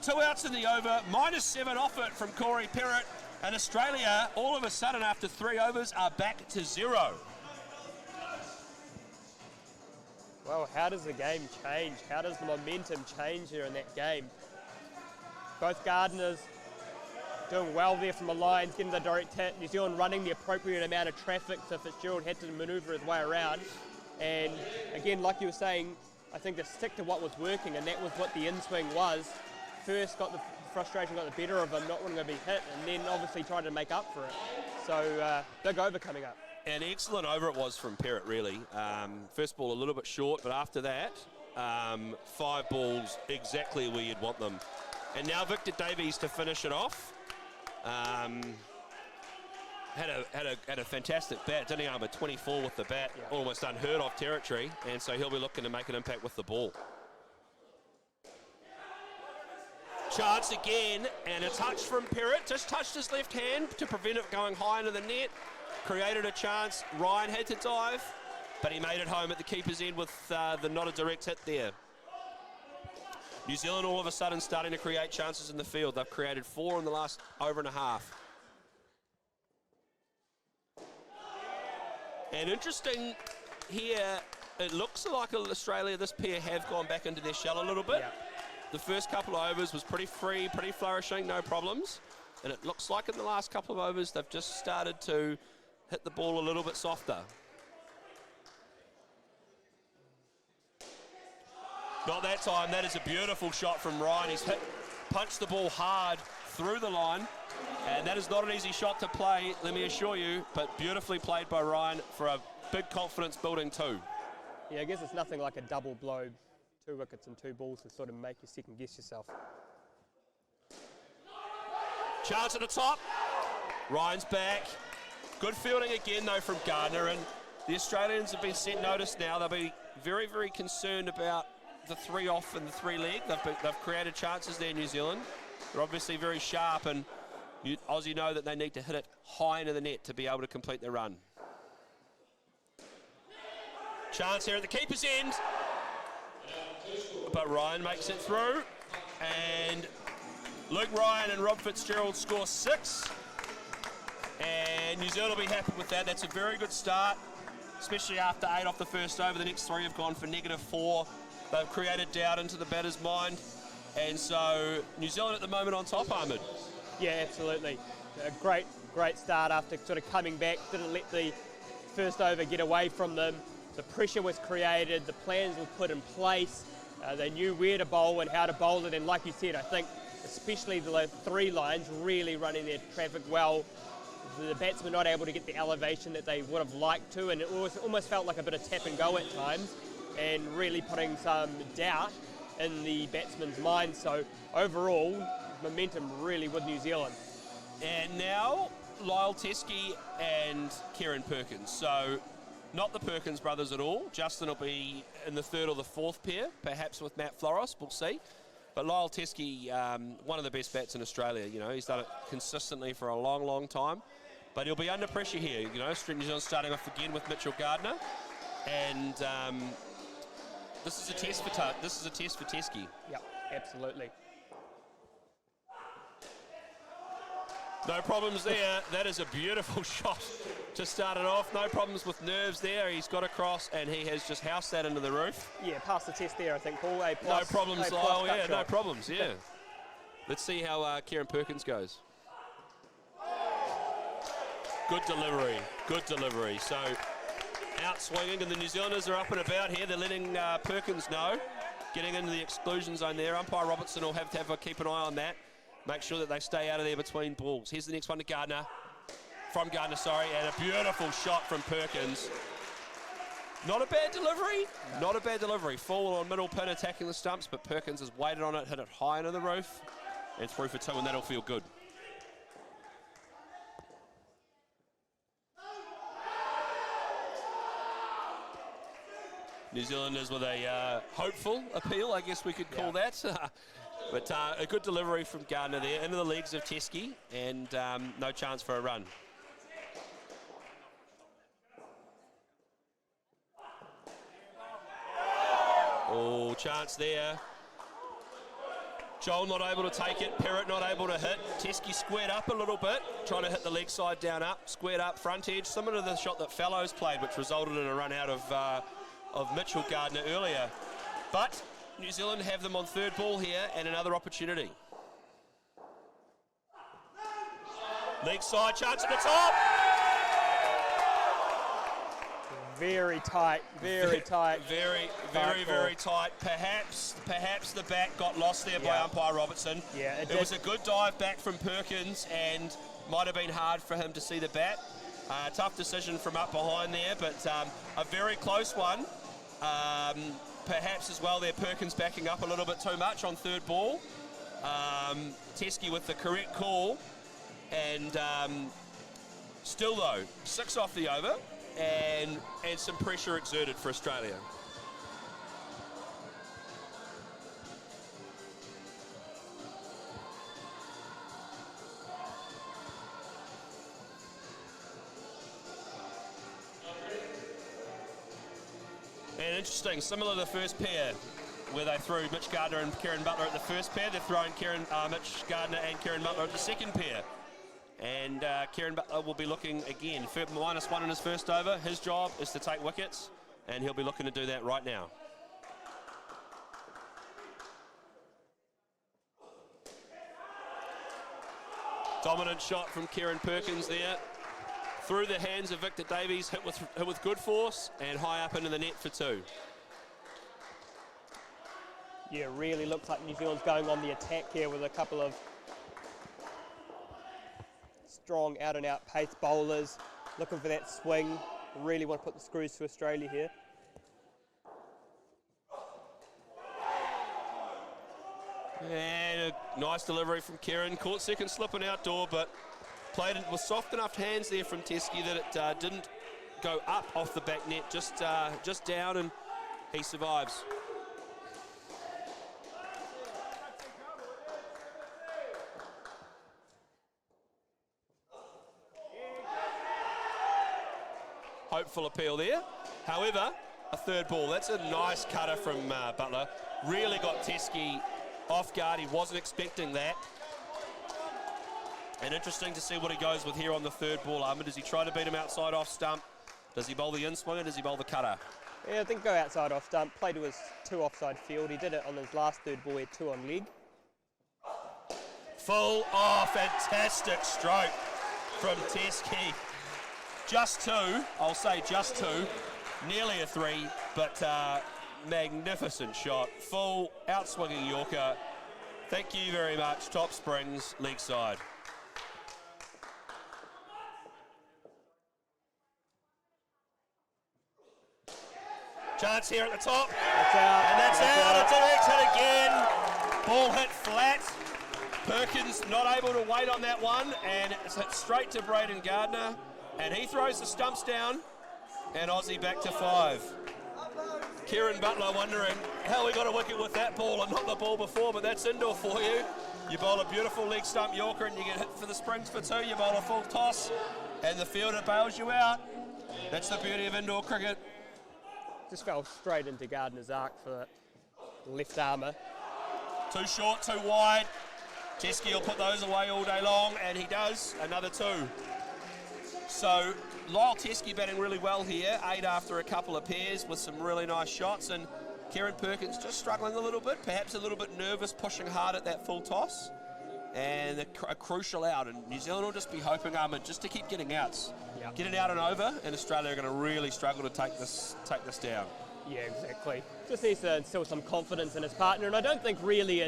A: 2 outs in the over, -7 off it from Corey Perrott. And Australia, all of a sudden, after 3 overs, are back to 0.
C: Well, how does the game change? How does the momentum change here in that game? Both Gardners doing well there from the lines, getting the direct hit. New Zealand running the appropriate amount of traffic, so Fitzgerald had to manoeuvre his way around. And again, like you were saying, I think to stick to what was working, and that was what the in-swing was. First got the frustration, got the better of him, not wanting to be hit, and then obviously trying to make up for it. So big over coming up.
A: An excellent over it was from Perrott, really. First ball a little bit short, but after that, 5 balls exactly where you'd want them. And now Victor Davies to finish it off. Had a fantastic bat, didn't he? Number 24 with the bat, almost unheard of territory, and so he'll be looking to make an impact with the ball. Chance again, and a touch from Perrott, just touched his left hand to prevent it going high into the net. Created a chance. Ryan had to dive, but he made it home at the keeper's end with the not a direct hit there. New Zealand all of a sudden starting to create chances in the field. They've created 4 in the last over and a half. And interesting here, it looks like Australia, this pair have gone back into their shell a little bit.
C: Yeah.
A: The first couple of overs was pretty free, pretty flourishing, no problems. And it looks like in the last couple of overs, they've just started to hit the ball a little bit softer. Not that time. That is a beautiful shot from Ryan. He's punched the ball hard through the line. And that is not an easy shot to play, let me assure you, but beautifully played by Ryan for a big confidence building 2.
C: Yeah, I guess it's nothing like a double blow, 2 wickets and 2 balls to sort of make you second guess yourself.
A: Chance at the top. Ryan's back. Good fielding again, though, from Gardner, and the Australians have been sent notice now. They'll be very, very concerned about the 3 off and the 3 leg. They've created chances there, New Zealand. They're obviously very sharp, and Aussie know that they need to hit it high into the net to be able to complete their run. Chance here at the keeper's end, but Ryan makes it through, and Luke Ryan and Rob Fitzgerald score 6, and New Zealand will be happy with that. That's a very good start, especially after 8 off the first over. The next 3 have gone for -4. They've created doubt into the batter's mind, and so New Zealand at the moment on top, Ahmed.
C: Yeah, absolutely. A great start after sort of coming back. Didn't let the first over get away from them. The pressure was created, the plans were put in place. They knew where to bowl and how to bowl it, and like you said, I think especially the 3 lines really running their traffic well. The batsmen not able to get the elevation that they would have liked to, and it almost felt like a bit of tap and go at times, and really putting some doubt in the batsmen's minds. So overall, momentum really with New Zealand.
A: And now Lyle Teskey and Kieran Perkins. So not the Perkins brothers at all. Justin will be in the 3rd or the 4th pair, perhaps with Matt Floros, we'll see. But Lyle Teskey, one of the best bats in Australia. You know, he's done it consistently for a long, long time. But he'll be under pressure here. You know, New Zealand starting off again with Mitchell Gardner, and this is a test for Teskey.
C: Yeah, absolutely.
A: No problems there. That is a beautiful shot to start it off. No problems with nerves there. He's got across and he has just housed that into the roof.
C: Yeah, passed the test there, I think, Paul. A
A: no problems, Lyle. Yeah, no
C: shot.
A: problems. Yeah. Let's see how Kieran Perkins goes. Good delivery. Good delivery. So out swinging, and the New Zealanders are up and about here. They're letting Perkins know. Getting into the exclusion zone there. Umpire Robertson will have to keep an eye on that. Make sure that they stay out of there between balls. Here's the next one to Gardner. From Gardner, sorry. And a beautiful shot from Perkins. Not a bad delivery. No. Not a bad delivery. Full on middle pin attacking the stumps, but Perkins has waited on it, hit it high into the roof, and through for 2, and that'll feel good. New Zealanders with a hopeful appeal, I guess we could call that. But a good delivery from Gardner there, into the legs of Teskey, and no chance for a run. Oh, chance there. Joel not able to take it, Perrott not able to hit. Teskey squared up a little bit, trying to hit the leg side down up, squared up front edge, similar to the shot that Fellows played, which resulted in a run out of Mitchell Gardner earlier. But New Zealand have them on 3rd ball here and another opportunity. Leg side, chance at the top.
C: Very tight, very tight.
A: Very tight. Perhaps the bat got lost there by umpire Robertson.
C: Yeah,
A: it was a good dive back from Perkins, and might have been hard for him to see the bat. Tough decision from up behind there, but a very close one. Perhaps as well there, Perkins backing up a little bit too much on 3rd ball. Teskey with the correct call, and still though, 6 off the over, and some pressure exerted for Australia. And interesting, similar to the first pair, where they threw Mitch Gardner and Kieran Butler at the first pair, they're throwing Mitch Gardner and Kieran Butler at the second pair. And Kieran Butler will be looking again for -1 in his first over. His job is to take wickets, and he'll be looking to do that right now. Dominant shot from Kieran Perkins there. Through the hands of Victor Davies, hit with good force, and high up into the net for 2.
C: Yeah, really looks like New Zealand's going on the attack here with a couple of strong out-and-out pace bowlers, looking for that swing. Really want to put the screws to Australia here.
A: And a nice delivery from Kieran. Caught second slipping outdoor, but Played it with soft enough hands there from Teskey that it didn't go up off the back net, just down, and he survives. Hopeful appeal there. However, a third ball. That's a nice cutter from Butler. Really got Teskey off guard. He wasn't expecting that. And interesting to see what he goes with here on the third ball. Does he try to beat him outside off stump? Does he bowl the in-swing or does he bowl the cutter?
C: Yeah, I think go outside off stump. Play to his 2 offside field. He did it on his last third ball. He had 2 on leg.
A: Full, fantastic stroke from Teskey. Just 2, I'll say just 2. Nearly a 3, but magnificent shot. Full, out-swinging Yorker. Thank you very much. Top Springs, leg side. Chance here at the top.
C: That's out.
A: And that's out. It's an exit again. Ball hit flat. Perkins not able to wait on that one, and it's hit straight to Braden Gardner. And he throws the stumps down, and Aussie back to 5. Kieran Butler wondering how we got a wicket with that ball and not the ball before, but that's indoor for you. You bowl a beautiful leg stump Yorker and you get hit for the Springs for 2. You bowl a full toss, and the fielder bails you out. That's the beauty of indoor cricket.
C: Just fell straight into Gardner's arc for the left armour.
A: Too short, too wide. Teskey will put those away all day long, and he does. Another 2. So Lyle Teskey batting really well here, 8 after a couple of pairs with some really nice shots, and Kieran Perkins just struggling a little bit, perhaps a little bit nervous, pushing hard at that full toss, and a crucial out, and New Zealand will just be hoping, Ahmed, just to keep getting outs.
C: Yep.
A: Get it out and over, and Australia are going to really struggle to take this down.
C: Yeah, exactly. Just needs to instill some confidence in his partner, and I don't think really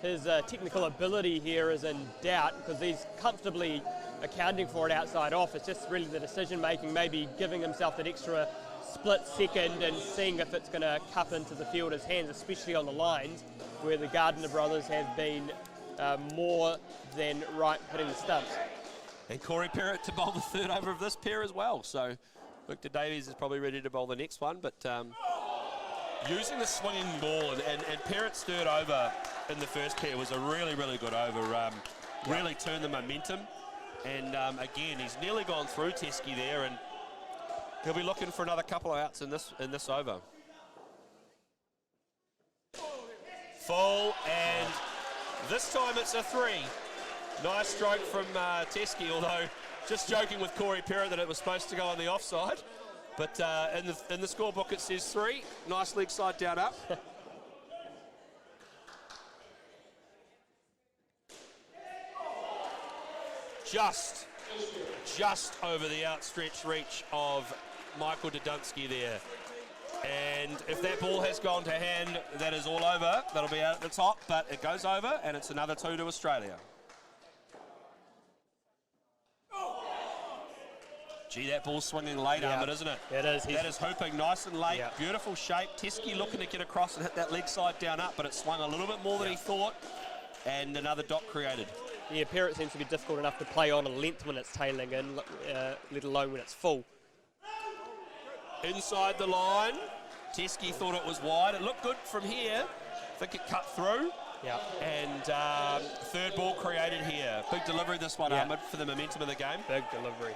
C: his technical ability here is in doubt, because he's comfortably accounting for it outside off. It's just really the decision making, maybe giving himself that extra split second and seeing if it's going to cup into the fielder's hands, especially on the lines where the Gardner brothers have been more than right hitting the stumps.
A: And Corey Perrott to bowl the third over of this pair as well. So Victor Davies is probably ready to bowl the next one, but using the swinging ball and Perrott's third over in the first pair was a really, really good over. Really turned the momentum. And again, he's nearly gone through Teskey there, and he'll be looking for another couple of outs in this over. Full, and this time it's a 3. Nice stroke from Teskey, although just joking with Corey Perrott that it was supposed to go on the offside. But in the scorebook it says 3. Nice leg side down up. Just over the outstretched reach of Michael Dudunsky there. And if that ball has gone to hand, that is all over. That'll be out at the top, but it goes over, and it's another 2 to Australia. Gee, that ball's swinging late, Ahmed, isn't it?
C: It is.
A: That is hooping nice and late.
C: Yep.
A: Beautiful shape. Teskey looking to get across and hit that leg side down up, but it swung a little bit more than he thought, and another dot created.
C: Yeah, Perrott seems to be difficult enough to play on a length when it's tailing in, let alone when it's full.
A: Inside the line, Teskey thought it was wide. It looked good from here. I think it cut through.
C: Yeah.
A: And third ball created here. Big delivery this one, Ahmed, for the momentum of the game.
C: Big delivery.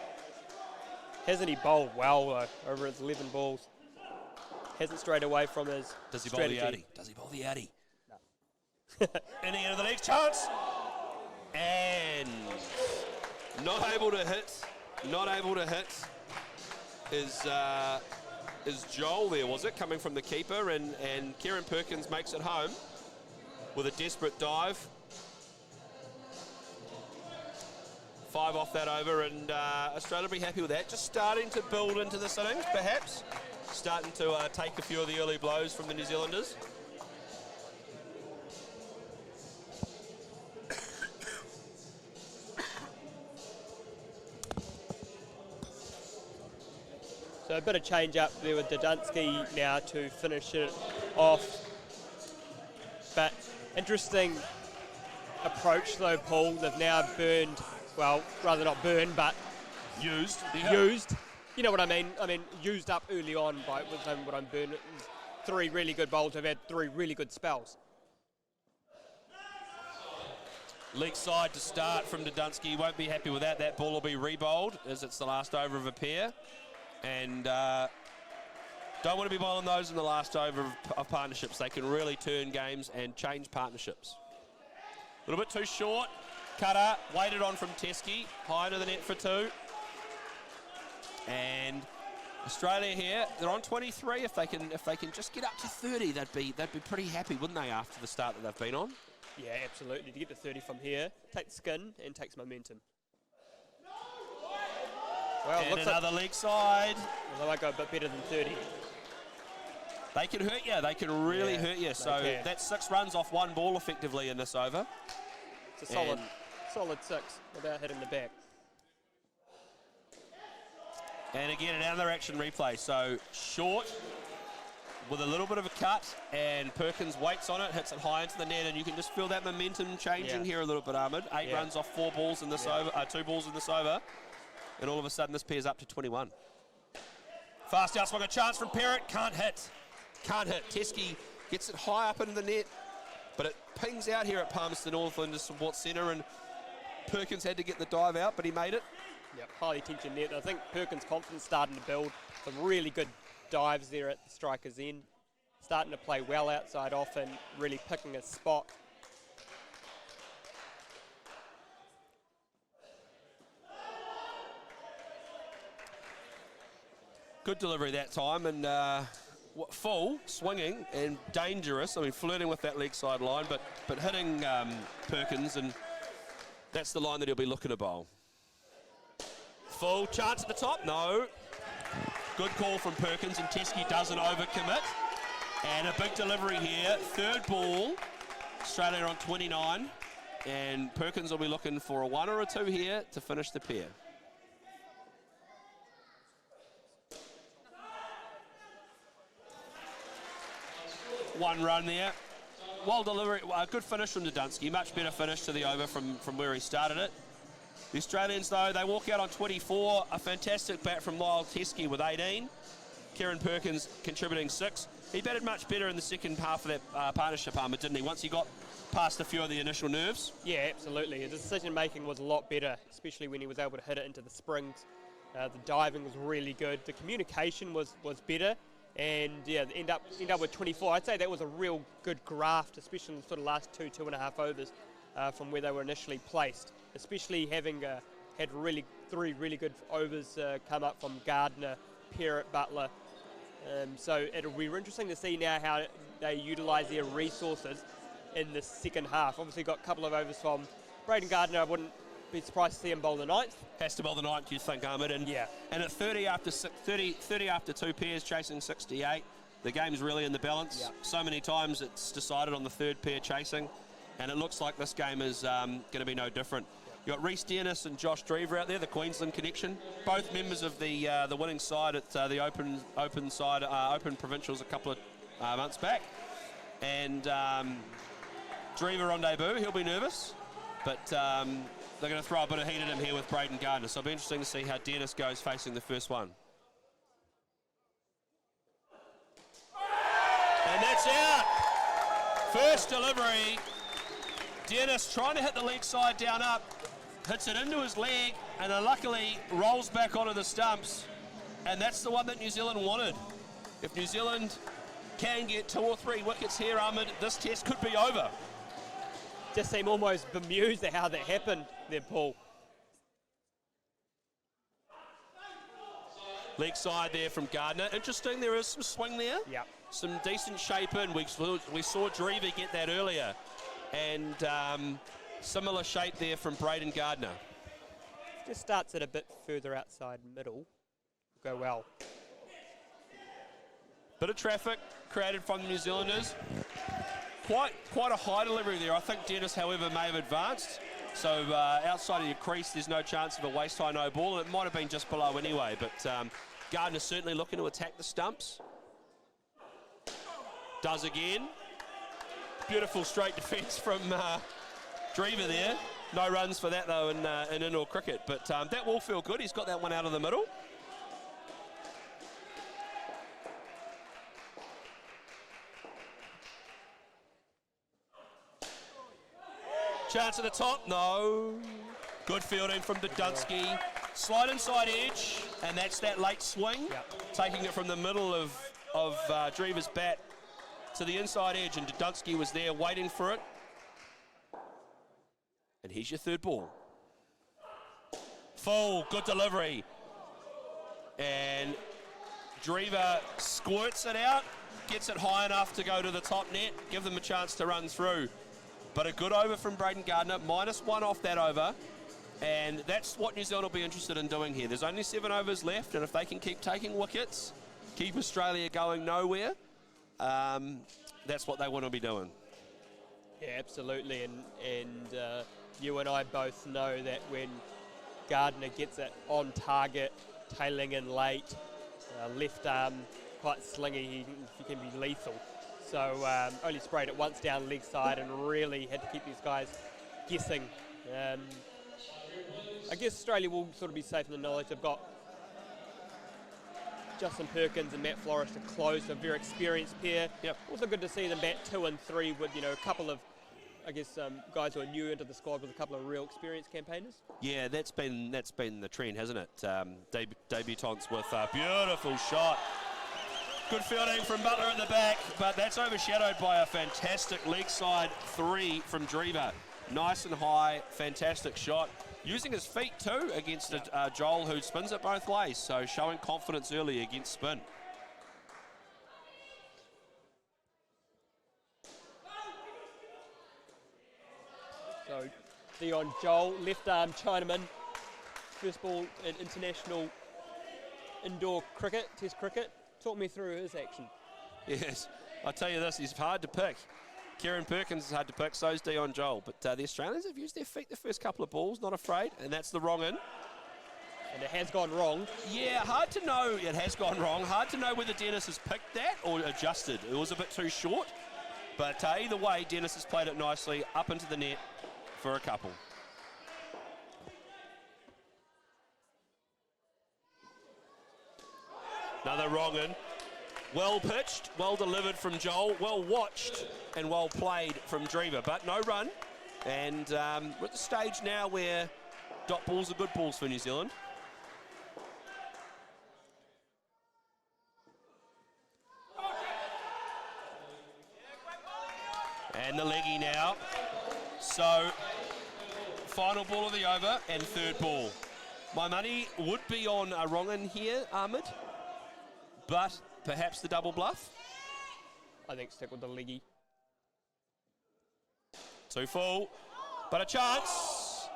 C: Hasn't he bowled well, though, over his 11 balls? Hasn't strayed away from his
A: Does he
C: strategy.
A: bowl the Addy? Does he bowl the Addy?
C: No.
A: In the end of the next chance. And not able to hit is Joel there, was it, coming from the keeper, and Kieran Perkins makes it home with a desperate dive. 5 off that over, and Australia will be happy with that. Just starting to build into this innings, perhaps. Starting to take a few of the early blows from the New Zealanders.
C: So a bit of change up there with Dudunsky now to finish it off. But interesting approach though, Paul. They've now burned well, rather not burned, but
A: Used.
C: used. You know what I mean? I mean, used up early on by what I'm burned. 3 really good bowls have had 3 really good spells.
A: Leg side to start from Dudunsky. Won't be happy with that. That ball will be re-bowled as it's the last over of a pair. And don't want to be bowling those in the last over of partnerships. They can really turn games and change partnerships. A little bit too short. Cutter waited on from Teskey. High into the net for 2. And Australia here, they're on 23. If they can just get up to 30, they'd be pretty happy, wouldn't they, after the start that they've been on?
C: Yeah, absolutely. To get to 30 from here, take the skin and takes momentum. Well,
A: and
C: looks
A: another leg side.
C: Well, they might go a bit better than 30.
A: They can hurt you. They can really hurt you. So that's 6 runs off 1 ball effectively in this over.
C: It's a solid 6 without hitting the back.
A: And again, another action replay. So short with a little bit of a cut, and Perkins waits on it, hits it high into the net, and you can just feel that momentum changing here a little bit, Ahmed. 8 runs off 4 balls in this over, 2 balls in this over, and all of a sudden this pair's up to 21. Fast outswing, a chance from Parrott, can't hit. Can't hit. Teskey gets it high up into the net, but it pings out here at Palmerston North into support centre, and Perkins had to get the dive out, but he made it.
C: Yep, highly tension net. I think Perkins' confidence starting to build. Some really good dives there at the striker's end. Starting to play well outside off and really picking a spot.
A: Good delivery that time, and full, swinging and dangerous. I mean, flirting with that leg side line, but hitting Perkins, and that's the line that he'll be looking to bowl. Full chance at the top, no. Good call from Perkins, and Teskey doesn't overcommit. And a big delivery here, 3rd ball, Australia on 29, and Perkins will be looking for a 1 or a 2 here to finish the pair. One run there. Well delivery, a good finish from Dudunsky, much better finish to the over from where he started it. The Australians, though, they walk out on 24. A fantastic bat from Lyle Teskey with 18. Kieran Perkins contributing 6. He batted much better in the second half of that partnership, Ahmed, didn't he? Once he got past a few of the initial nerves.
C: Yeah, absolutely. His decision-making was a lot better, especially when he was able to hit it into the springs. The diving was really good. The communication was better. And, yeah, end up with 24. I'd say that was a real good graft, especially in the sort of last 2.5 overs from where they were initially placed. Especially having had 3 really good overs come up from Gardner, Parrott, Butler. So it'll be interesting to see now how they utilise their resources in the second half. Obviously got a couple of overs from Braden Gardner. I wouldn't be surprised to see him bowl the 9th.
A: Has to bowl the 9th, you think, Ahmed? And, and at 30 after 2 pairs, chasing 68, the game's really in the balance.
C: Yeah.
A: So many times it's decided on the 3rd pair chasing, and it looks like this game is going to be no different. You've got Rhys Dennis and Josh Drever out there, the Queensland connection. Both members of the winning side at the Open Provincials a couple of months back. And Drever on debut, he'll be nervous. But they're going to throw a bit of heat at him here with Braden Gardner. So it'll be interesting to see how Dennis goes facing the first one. And that's out. First delivery. Dennis trying to hit the leg side down up. Hits it into his leg, and then luckily rolls back onto the stumps. And that's the one that New Zealand wanted. If New Zealand can get 2 or 3 wickets here, Ahmed, this test could be over.
C: Just seem almost bemused at how that happened there, Paul.
A: Leg side there from Gardner. Interesting, there is some swing there.
C: Yeah.
A: Some decent shape in. We saw Drever get that earlier. And similar shape there from Braden Gardner.
C: Just starts it a bit further outside middle. Go well.
A: Bit of traffic created from the New Zealanders. Quite a high delivery there. I think Dennis, however, may have advanced. So outside of your crease, there's no chance of a waist high no ball. And it might have been just below anyway. But Gardner's certainly looking to attack the stumps. Does again. Beautiful straight defence from Drever there. No runs for that, though, in indoor cricket. But that will feel good. He's got that one out of the middle. Chance at the top. No. Good fielding from Dudunsky. Slide inside edge, and that's that late swing.
C: Yep.
A: Taking it from the middle of Drever's bat to the inside edge, and Dudunsky was there waiting for it. And here's your third ball. Full, good delivery. And Drever squirts it out, gets it high enough to go to the top net, give them a chance to run through. But a good over from Braden Gardner, -1 off that over. And that's what New Zealand will be interested in doing here. There's only 7 overs left, and if they can keep taking wickets, keep Australia going nowhere, that's what they want to be doing.
C: Yeah, absolutely. And you and I both know that when Gardner gets it on target, tailing in late, left arm quite slingy, he can be lethal. So only sprayed it once down leg side and really had to keep these guys guessing. I guess Australia will sort of be safe in the knowledge they've got Justin Perkins and Matt Flores to close, a very experienced pair.
A: Yep.
C: Also good to see them bat 2 and 3 with, you know, a couple of, I guess, guys who are new into the squad with a couple of real experienced campaigners. Yeah,
A: that's been the trend, hasn't it? Debutants with a beautiful shot. Good fielding from Butler at the back, but that's overshadowed by a fantastic leg side 3 from Drever. Nice and high, fantastic shot. Using his feet too against Joel, who spins it both ways, so showing confidence early against spin.
C: So Dion Joel, left arm Chinaman, first ball in international indoor cricket, test cricket. Talk me through his action.
A: Yes, I'll tell you this, he's hard to pick. Kieran Perkins is hard to pick, so is Dion Joel. But the Australians have used their feet the first couple of balls, not afraid, and that's the wrong in.
C: And it has gone wrong.
A: Yeah, hard to know. It has gone wrong. Hard to know whether Dennis has picked that or adjusted. It was a bit too short. But either way, Dennis has played it nicely up into the net for a couple. Another wrong in. Well pitched, well delivered from Joel, well watched and well played from Drever, but no run. And we're at the stage now where dot balls are good balls for New Zealand. And the leggy now. So, final ball of the over and third ball. My money would be on a wrong in here, Ahmed, but perhaps the double bluff.
C: I think stick with the leggy.
A: 2 full, but a chance.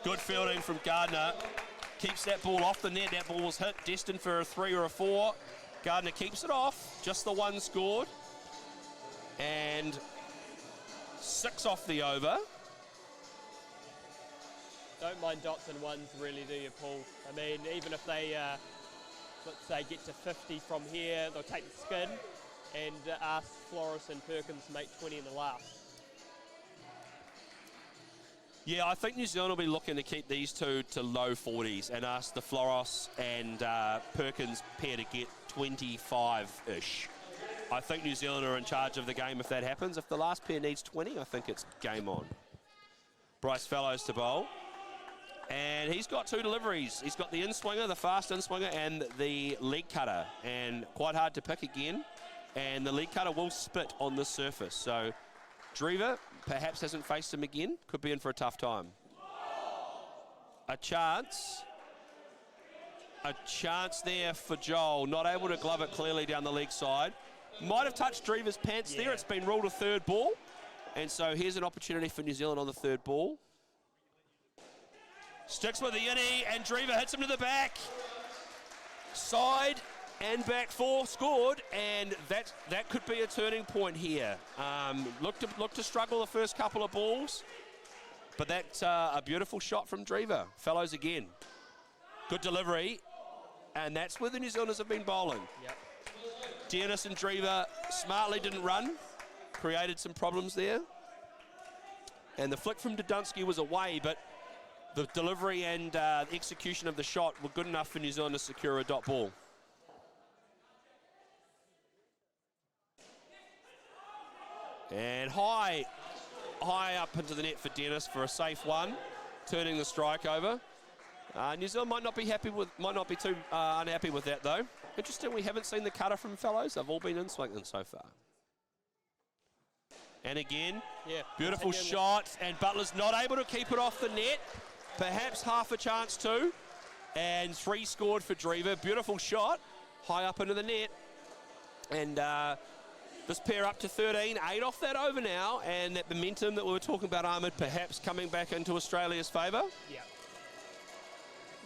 A: Good fielding from Gardner. Keeps that ball off the net. That ball was hit, destined for a 3 or a 4. Gardner keeps it off. Just the 1 scored. And 6 off the over.
C: Don't mind dots and ones, really, do you, Paul? I mean, even if they, let's say, get to 50 from here, they'll take the spin and ask Flores and Perkins to make 20 in the last.
A: Yeah, I think New Zealand will be looking to keep these two to low 40s and ask the Flores and Perkins pair to get 25-ish. I think New Zealand are in charge of the game if that happens. If the last pair needs 20, I think it's game on. Bryce Fellows to bowl. And he's got 2 deliveries. He's got the in-swinger, the fast in-swinger, and the leg cutter. And quite hard to pick again. And the leg cutter will spit on this surface. So Drever perhaps hasn't faced him again. Could be in for a tough time. A chance. A chance there for Joel. Not able to glove it clearly down the leg side. Might have touched Drever's pants there. It's been ruled a third ball. And so here's an opportunity for New Zealand on the third ball. Sticks with the innie, and Drever hits him to the back. Side and back 4 scored, and that could be a turning point here. Looked to struggle the first couple of balls, but that's a beautiful shot from Drever. Fellows again. Good delivery, and that's where the New Zealanders have been bowling.
C: Yep.
A: Dennis and Drever smartly didn't run, created some problems there. And the flick from Dudunsky was away, but the delivery and execution of the shot were good enough for New Zealand to secure a dot ball. And high up into the net for Dennis for a safe one, turning the strike over. New Zealand might not be too unhappy with that though. Interesting, we haven't seen the cutter from Fellows. They've all been in swinging so far. And again, beautiful shot, and Butler's not able to keep it off the net. Perhaps half a chance too. And 3 scored for Drever. Beautiful shot, high up into the net. And this pair up to 13, 8 off that over now, and that momentum that we were talking about, Ahmed, perhaps coming back into Australia's favour.
C: Yeah.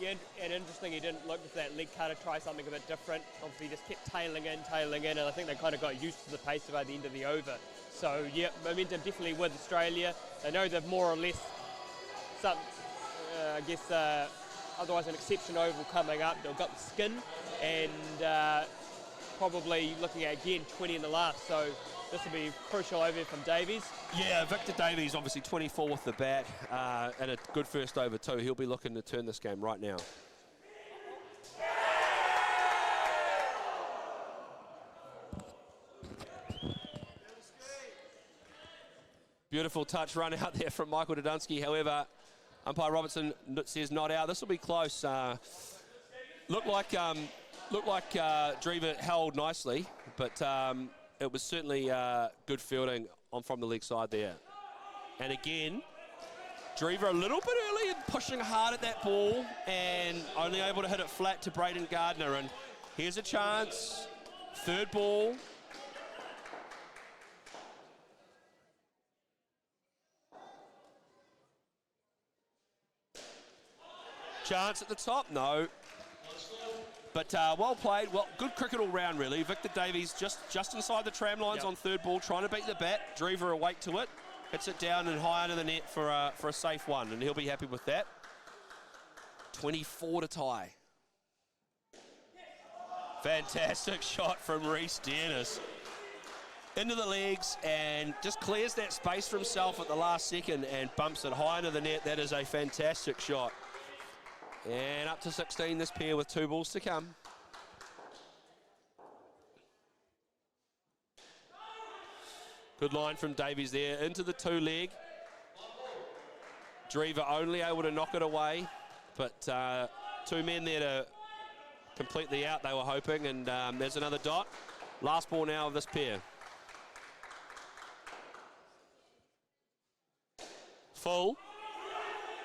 C: Yeah, and interesting, he didn't look for that leg cutter, try something a bit different. Obviously, just kept tailing in, and I think they kind of got used to the pace by the end of the over. So, yeah, momentum definitely with Australia. They know they've more or less some, otherwise an exception oval coming up. They've got the skin, and probably looking at, again, 20 in the last. So this will be crucial over from Davies.
A: Yeah, Victor Davies obviously 24 with the bat, and a good first over too. He'll be looking to turn this game right now. Beautiful touch run out there from Michael Dudunsky. However, umpire Robertson says not out. This will be close. Looked like Drever held nicely, but it was certainly good fielding from the leg side there. And again, Drever a little bit early and pushing hard at that ball, and only able to hit it flat to Braden Gardner. And here's a chance. Third ball. Chance at the top, no. But well played, good cricket all round really. Victor Davies just inside the tram lines on third ball, trying to beat the bat. Drever awake to it, hits it down and high under the net for a safe one, and he'll be happy with that. 24 to tie. Fantastic shot from Rhys Dennis. Into the legs and just clears that space for himself at the last second and bumps it high into the net. That is a fantastic shot. And up to 16 this pair with 2 balls to come. Good line from Davies there into the 2 leg. Drever only able to knock it away, but 2 men there to complete the out they were hoping, and there's another dot. Last ball now of this pair. Full.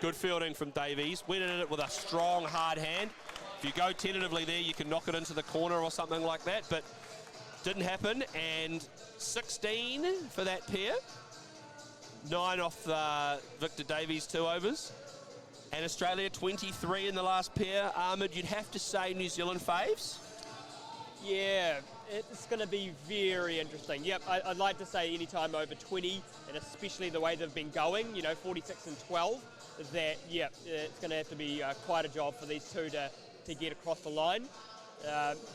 A: Good fielding from Davies. Went in it with a strong, hard hand. If you go tentatively there, you can knock it into the corner or something like that, but didn't happen. And 16 for that pair. 9 off Victor Davies' 2 overs. And Australia 23 in the last pair. Ahmed, you'd have to say New Zealand faves?
C: Yeah, it's going to be very interesting. Yep, I'd like to say any time over 20, and especially the way they've been going, 46 and 12. That, it's going to have to be quite a job for these 2 to get across the line.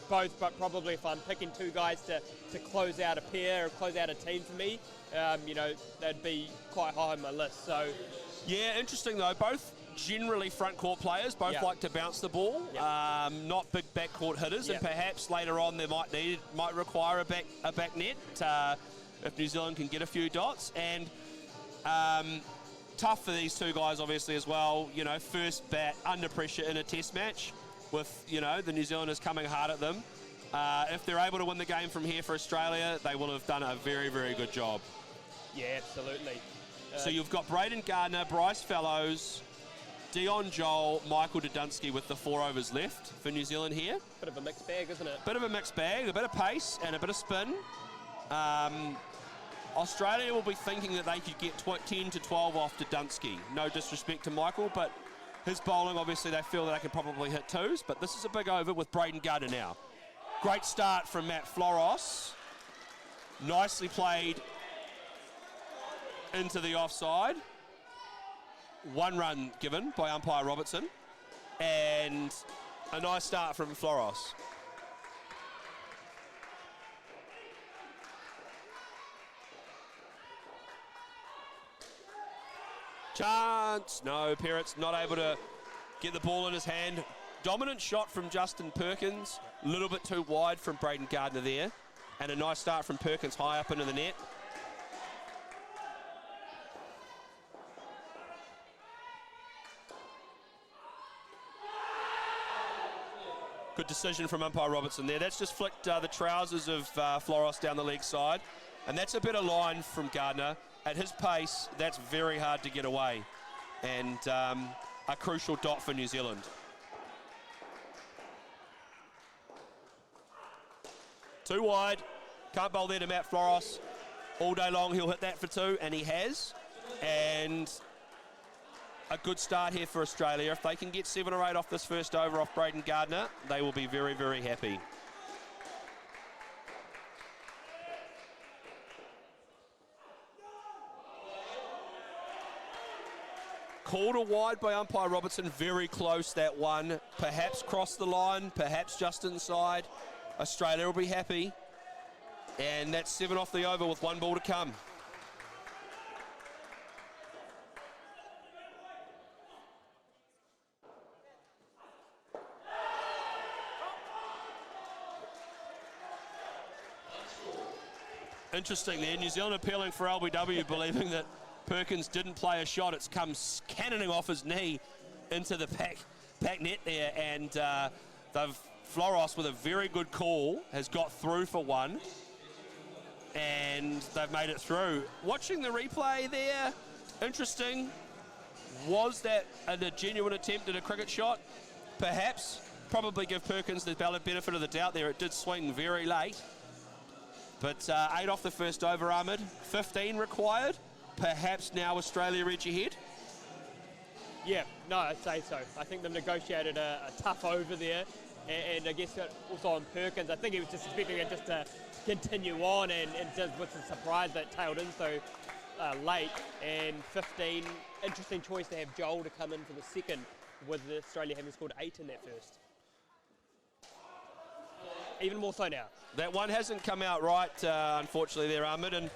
C: Both, but probably if I'm picking 2 guys to close out a pair or close out a team for me, they'd be quite high on my list. So,
A: yeah, interesting though. Both generally front court players. Both like to bounce the ball. Not big backcourt hitters, and perhaps later on they might require a back net if New Zealand can get a few dots. And tough for these 2 guys, obviously, as well. First bat under pressure in a test match with, the New Zealanders coming hard at them. If they're able to win the game from here for Australia, they will have done a very, very good job.
C: Yeah, absolutely.
A: So you've got Braden Gardner, Bryce Fellows, Dion Joel, Michael Dudunsky with the 4 overs left for New Zealand here.
C: Bit of a mixed bag, isn't it?
A: Bit of a mixed bag, a bit of pace and a bit of spin. Australia will be thinking that they could get 10 to 12 off Dudunsky. No disrespect to Michael, but his bowling, obviously, they feel that they can probably hit 2s, but this is a big over with Braden Gardner now. Great start from Matt Floros. Nicely played into the offside. 1 run given by umpire Robertson, and a nice start from Floros. Chance. No, Perrett's not able to get the ball in his hand. Dominant shot from Justin Perkins. A little bit too wide from Braden Gardner there. And a nice start from Perkins high up into the net. Good decision from umpire Robertson there. That's just flicked the trousers of Floros down the leg side. And that's a better line from Gardner. At his pace, that's very hard to get away. And a crucial dot for New Zealand. Too wide. Can't bowl there to Matt Floros. All day long, he'll hit that for 2, and he has. And a good start here for Australia. If they can get 7 or 8 off this first over off Braden Gardner, they will be very, very happy. Called a wide by umpire Robertson, very close that one. Perhaps cross the line, perhaps just inside. Australia will be happy. And that's 7 off the over with 1 ball to come. Interesting there. New Zealand appealing for LBW, believing that Perkins didn't play a shot. It's come cannoning off his knee into the back net there. And Floros, with a very good call, has got through for 1. And they've made it through. Watching the replay there, interesting. Was that a genuine attempt at a cricket shot? Perhaps. Probably give Perkins the benefit of the doubt there. It did swing very late. But 8 off the first over, Ahmed. 15 required. Perhaps now Australia edge ahead.
C: Yeah, no, I'd say so. I think they've negotiated a tough over there. And I guess also on Perkins, I think he was just expecting it just to continue on, and just was a surprise that tailed in so late. And 15, interesting choice to have Joel to come in for the second, with Australia having scored 8 in that first. Even more so now.
A: That one hasn't come out right, unfortunately, there, Ahmed. And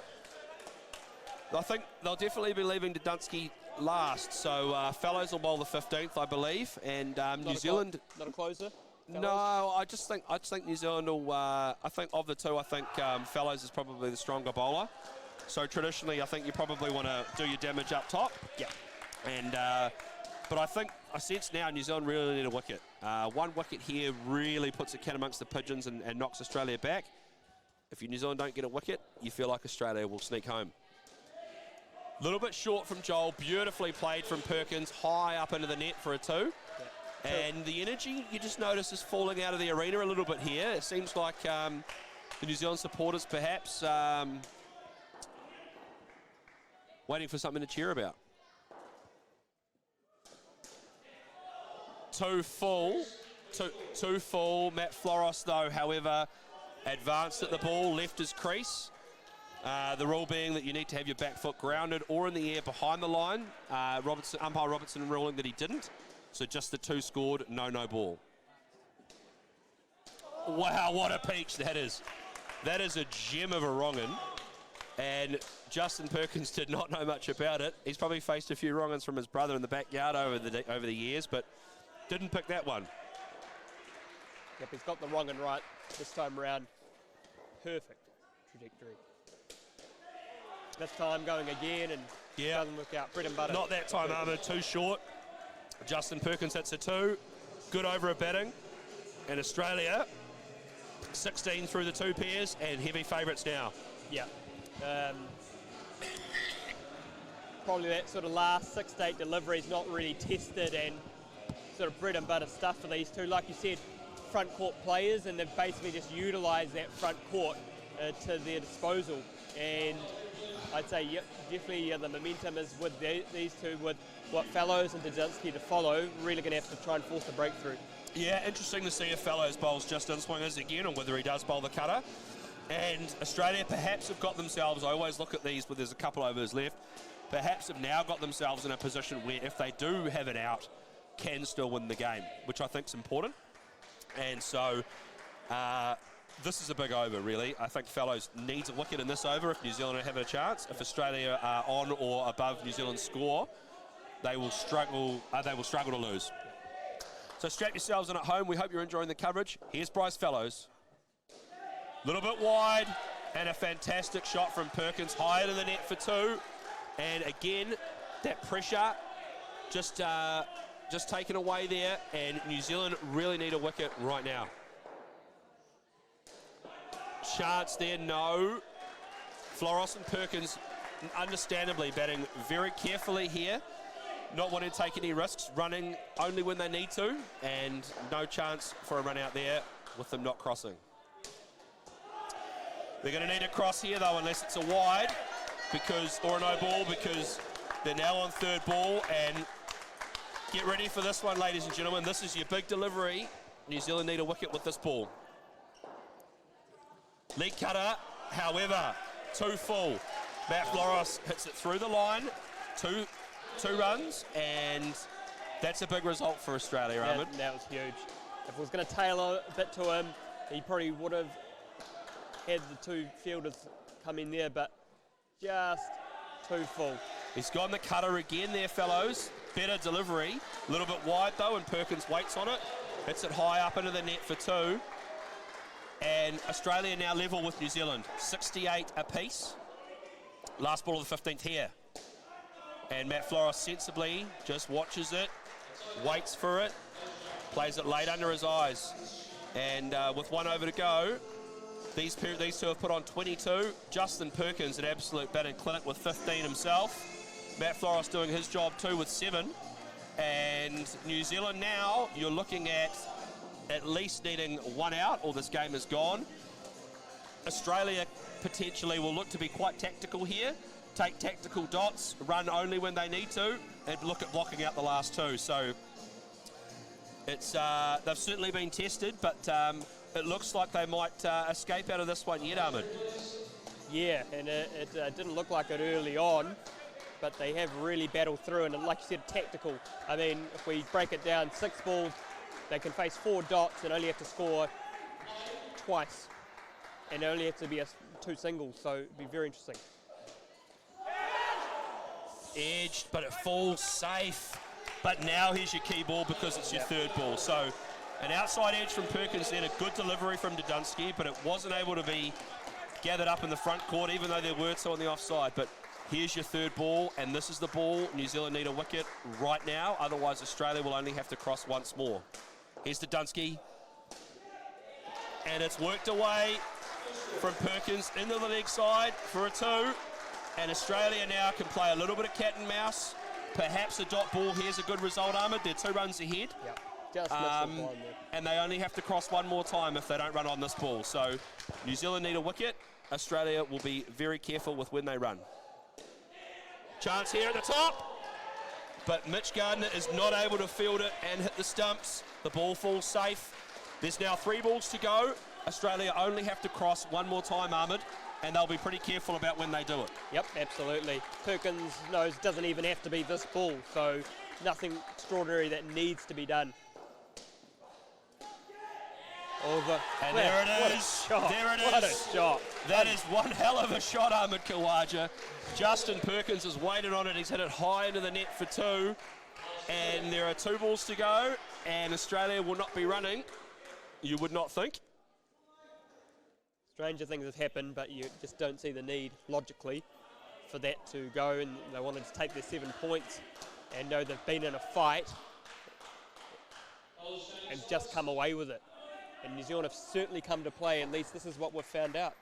A: I think they'll definitely be leaving Dudunsky last. So Fellows will bowl the 15th, I believe. And New Zealand.
C: Not a closer? Fellows?
A: No, I just think New Zealand will. I think of the two, I think Fellows is probably the stronger bowler. So traditionally, I think you probably want to do your damage up top.
C: Yeah.
A: And but I sense now New Zealand really need a wicket. 1 wicket here really puts a cat amongst the pigeons and knocks Australia back. If New Zealand don't get a wicket, you feel like Australia will sneak home. A little bit short from Joel, beautifully played from Perkins, high up into the net for a 2. Yeah. And the energy, you just notice, is falling out of the arena a little bit here. It seems like the New Zealand supporters perhaps waiting for something to cheer about. Too full. Matt Floros, though, however, advanced at the ball, left his crease. The rule being that you need to have your back foot grounded or in the air behind the line. Umpire Robertson ruling that he didn't. So just the 2 scored, no ball. Wow, what a peach that is. That is a gem of a wrong-un. And Justin Perkins did not know much about it. He's probably faced a few wrong-uns from his brother in the backyard over the years, but didn't pick that one.
C: Yep, he's got the wrong-un right this time around. Perfect trajectory. This time going again and doesn't work out. Bread and butter.
A: Not that time, Ahmed. Too short. Justin Perkins hits a 2. Good over at batting. And Australia, 16 through the 2 pairs and heavy favourites now.
C: Yeah. Probably that sort of last 6 to 8 delivery is not really tested and sort of bread and butter stuff for these two. Like you said, front court players, and they've basically just utilised that front court to their disposal. And I'd say, yep, definitely the momentum is with these two, with what Fellows and Dudunsky to follow, really going to have to try and force a breakthrough.
A: Yeah, interesting to see if Fellows bowls just in swingers again, or whether he does bowl the cutter. And Australia perhaps have got themselves, I always look at these where there's a couple overs left, perhaps have now got themselves in a position where if they do have it out, can still win the game, which I think is important. And so this is a big over, really. I think Fellows needs a wicket in this over if New Zealand are having a chance. If Australia are on or above New Zealand's score, they will struggle to lose. So strap yourselves in at home. We hope you're enjoying the coverage. Here's Bryce Fellows. A little bit wide, and a fantastic shot from Perkins, higher to the net for 2. And again, that pressure just taken away there, and New Zealand really need a wicket right now. Chance there, no. Floros and Perkins, understandably, batting very carefully here, not wanting to take any risks, running only when they need to, and no chance for a run out there with them not crossing. They're going to need a cross here, though, unless it's a wide, or a no ball, because they're now on 3rd ball, and get ready for this one, ladies and gentlemen. This is your big delivery. New Zealand need a wicket with this ball. Leg cutter, however, 2 full. Matt Floros hits it through the line, two runs, and that's a big result for Australia, Ahmed.
C: That was huge. If it was going to tail a bit to him, he probably would have had the 2 fielders come in there, but just too full.
A: He's gone the cutter again there, fellows. Better delivery. A little bit wide, though, and Perkins waits on it. Hits it high up into the net for 2. And Australia now level with New Zealand. 68 apiece. Last ball of the 15th here. And Matt Floros sensibly just watches it, waits for it, plays it late under his eyes. And with 1 over to go, these 2 have put on 22. Justin Perkins, an absolute batting clinic with 15 himself. Matt Floros doing his job too with 7. And New Zealand now, you're looking at least needing 1 out, or this game is gone. Australia potentially will look to be quite tactical here, take tactical dots, run only when they need to, and look at blocking out the last 2. So it's they've certainly been tested, but it looks like they might escape out of this one yet, Ahmed.
C: Yeah, and it didn't look like it early on, but they have really battled through, and like you said, tactical. I mean, if we break it down, 6 balls, they can face 4 dots and only have to score twice, and only have to be 2 singles, so it'd be very interesting.
A: Edged, but it falls safe. But now here's your key ball, because it's your 3rd ball. So an outside edge from Perkins, then a good delivery from Dudunsky, but it wasn't able to be gathered up in the front court, even though there were 2 on the offside. But here's your 3rd ball, and this is the ball. New Zealand need a wicket right now, otherwise Australia will only have to cross once more. Here's Dudunsky, and it's worked away from Perkins into the leg side for a 2, and Australia now can play a little bit of cat and mouse. Perhaps a dot ball. Here's a good result, Ahmed. They're 2 runs ahead.
C: Yep. Just missed the line there.
A: And they only have to cross 1 more time if they don't run on this ball. So New Zealand need a wicket. Australia will be very careful with when they run. Chance here at the top, but Mitch Gardner is not able to field it and hit the stumps. The ball falls safe. There's now 3 balls to go. Australia only have to cross 1 more time, Ahmed, and they'll be pretty careful about when they do it.
C: Yep, absolutely. Perkins knows it doesn't even have to be this ball, so nothing extraordinary that needs to be done. Over.
A: And there it is. There it is.
C: What a shot.
A: That is one hell of a shot, Ahmed Khawaja. Justin Perkins has waited on it. He's hit it high into the net for 2. And there are 2 balls to go. And Australia will not be running, you would not think.
C: Stranger things have happened, but you just don't see the need, logically, for that to go. And they wanted to take their 7 points and know they've been in a fight and just come away with it. And New Zealand have certainly come to play, at least this is what we've found out.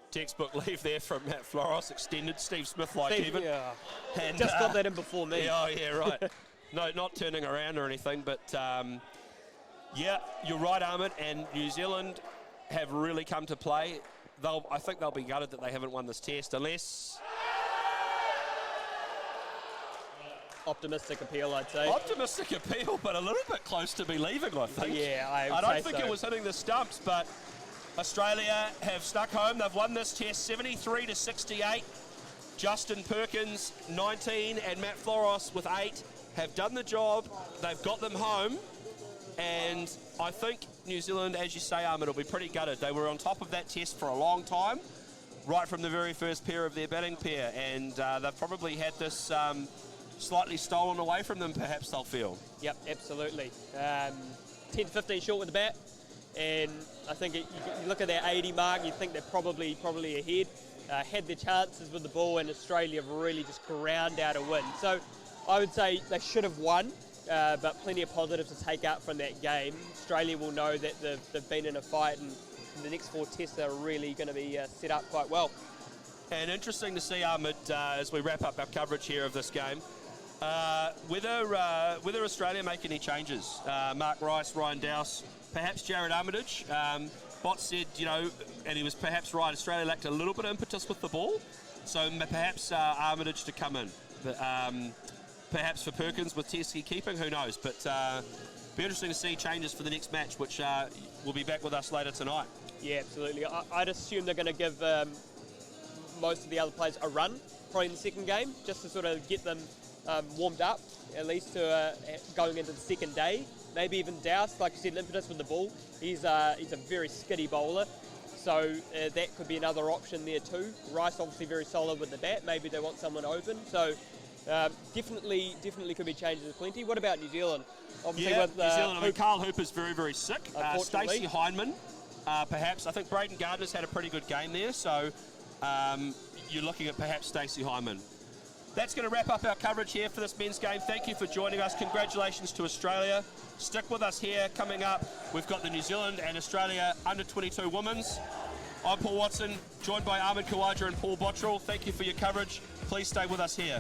A: Textbook leave there from Matt Floros, extended Steve Smith-like even.
C: Yeah.
A: And,
C: just got that in before me.
A: Yeah, yeah, right. No, not turning around or anything, but yeah, you're right, Ahmed, and New Zealand have really come to play. I think they'll be gutted that they haven't won this test, unless...
C: Optimistic appeal, I'd say.
A: Optimistic appeal, but a little bit close to believing, I think.
C: Yeah,
A: I don't think it was hitting the stumps, but Australia have stuck home. They've won this test 73-68. Justin Perkins, 19, and Matt Floros with 8 have done the job. They've got them home, and I think New Zealand, as you say, Ahmed, will be pretty gutted. They were on top of that test for a long time. right from the very first pair of their batting pair, and they've probably had this slightly stolen away from them, perhaps they'll feel.
C: Yep, absolutely. 10 to 15 short with the bat, and I think you look at that 80 mark, you think they're probably ahead. Had their chances with the ball, and Australia have really just ground out a win. So I would say they should have won, but plenty of positives to take out from that game. Australia will know that they've been in a fight, and the next 4 tests are really going to be set up quite well.
A: And interesting to see, Ahmed, as we wrap up our coverage here of this game, whether Australia make any changes. Mark Rice, Ryan Dowse, perhaps Jared Armitage. Bott said, and he was perhaps right, Australia lacked a little bit of impetus with the ball, so perhaps Armitage to come in. Perhaps for Perkins with Teskey keeping, who knows, but be interesting to see changes for the next match, which will be back with us later tonight.
C: Yeah, absolutely. I'd assume they're going to give most of the other players a run, probably in the second game, just to sort of get them warmed up, at least to going into the second day. Maybe even Dowse, like you said, impetus with the ball. He's a very skiddy bowler, so that could be another option there too. Rice obviously very solid with the bat. Maybe they want someone open. So definitely could be changes plenty. What about New Zealand? Obviously with
A: New Zealand. Carl Hooper's very, very sick.
C: Unfortunately.
A: Stacey Hindman, perhaps. I think Braden Gardner's had a pretty good game there, so you're looking at perhaps Stacey Hindman. That's going to wrap up our coverage here for this men's game. Thank you for joining us. Congratulations to Australia. Stick with us here. Coming up, we've got the New Zealand and Australia under-22 women's. I'm Paul Watson, joined by Ahmed Khawaja and Paul Bottrell. Thank you for your coverage. Please stay with us here.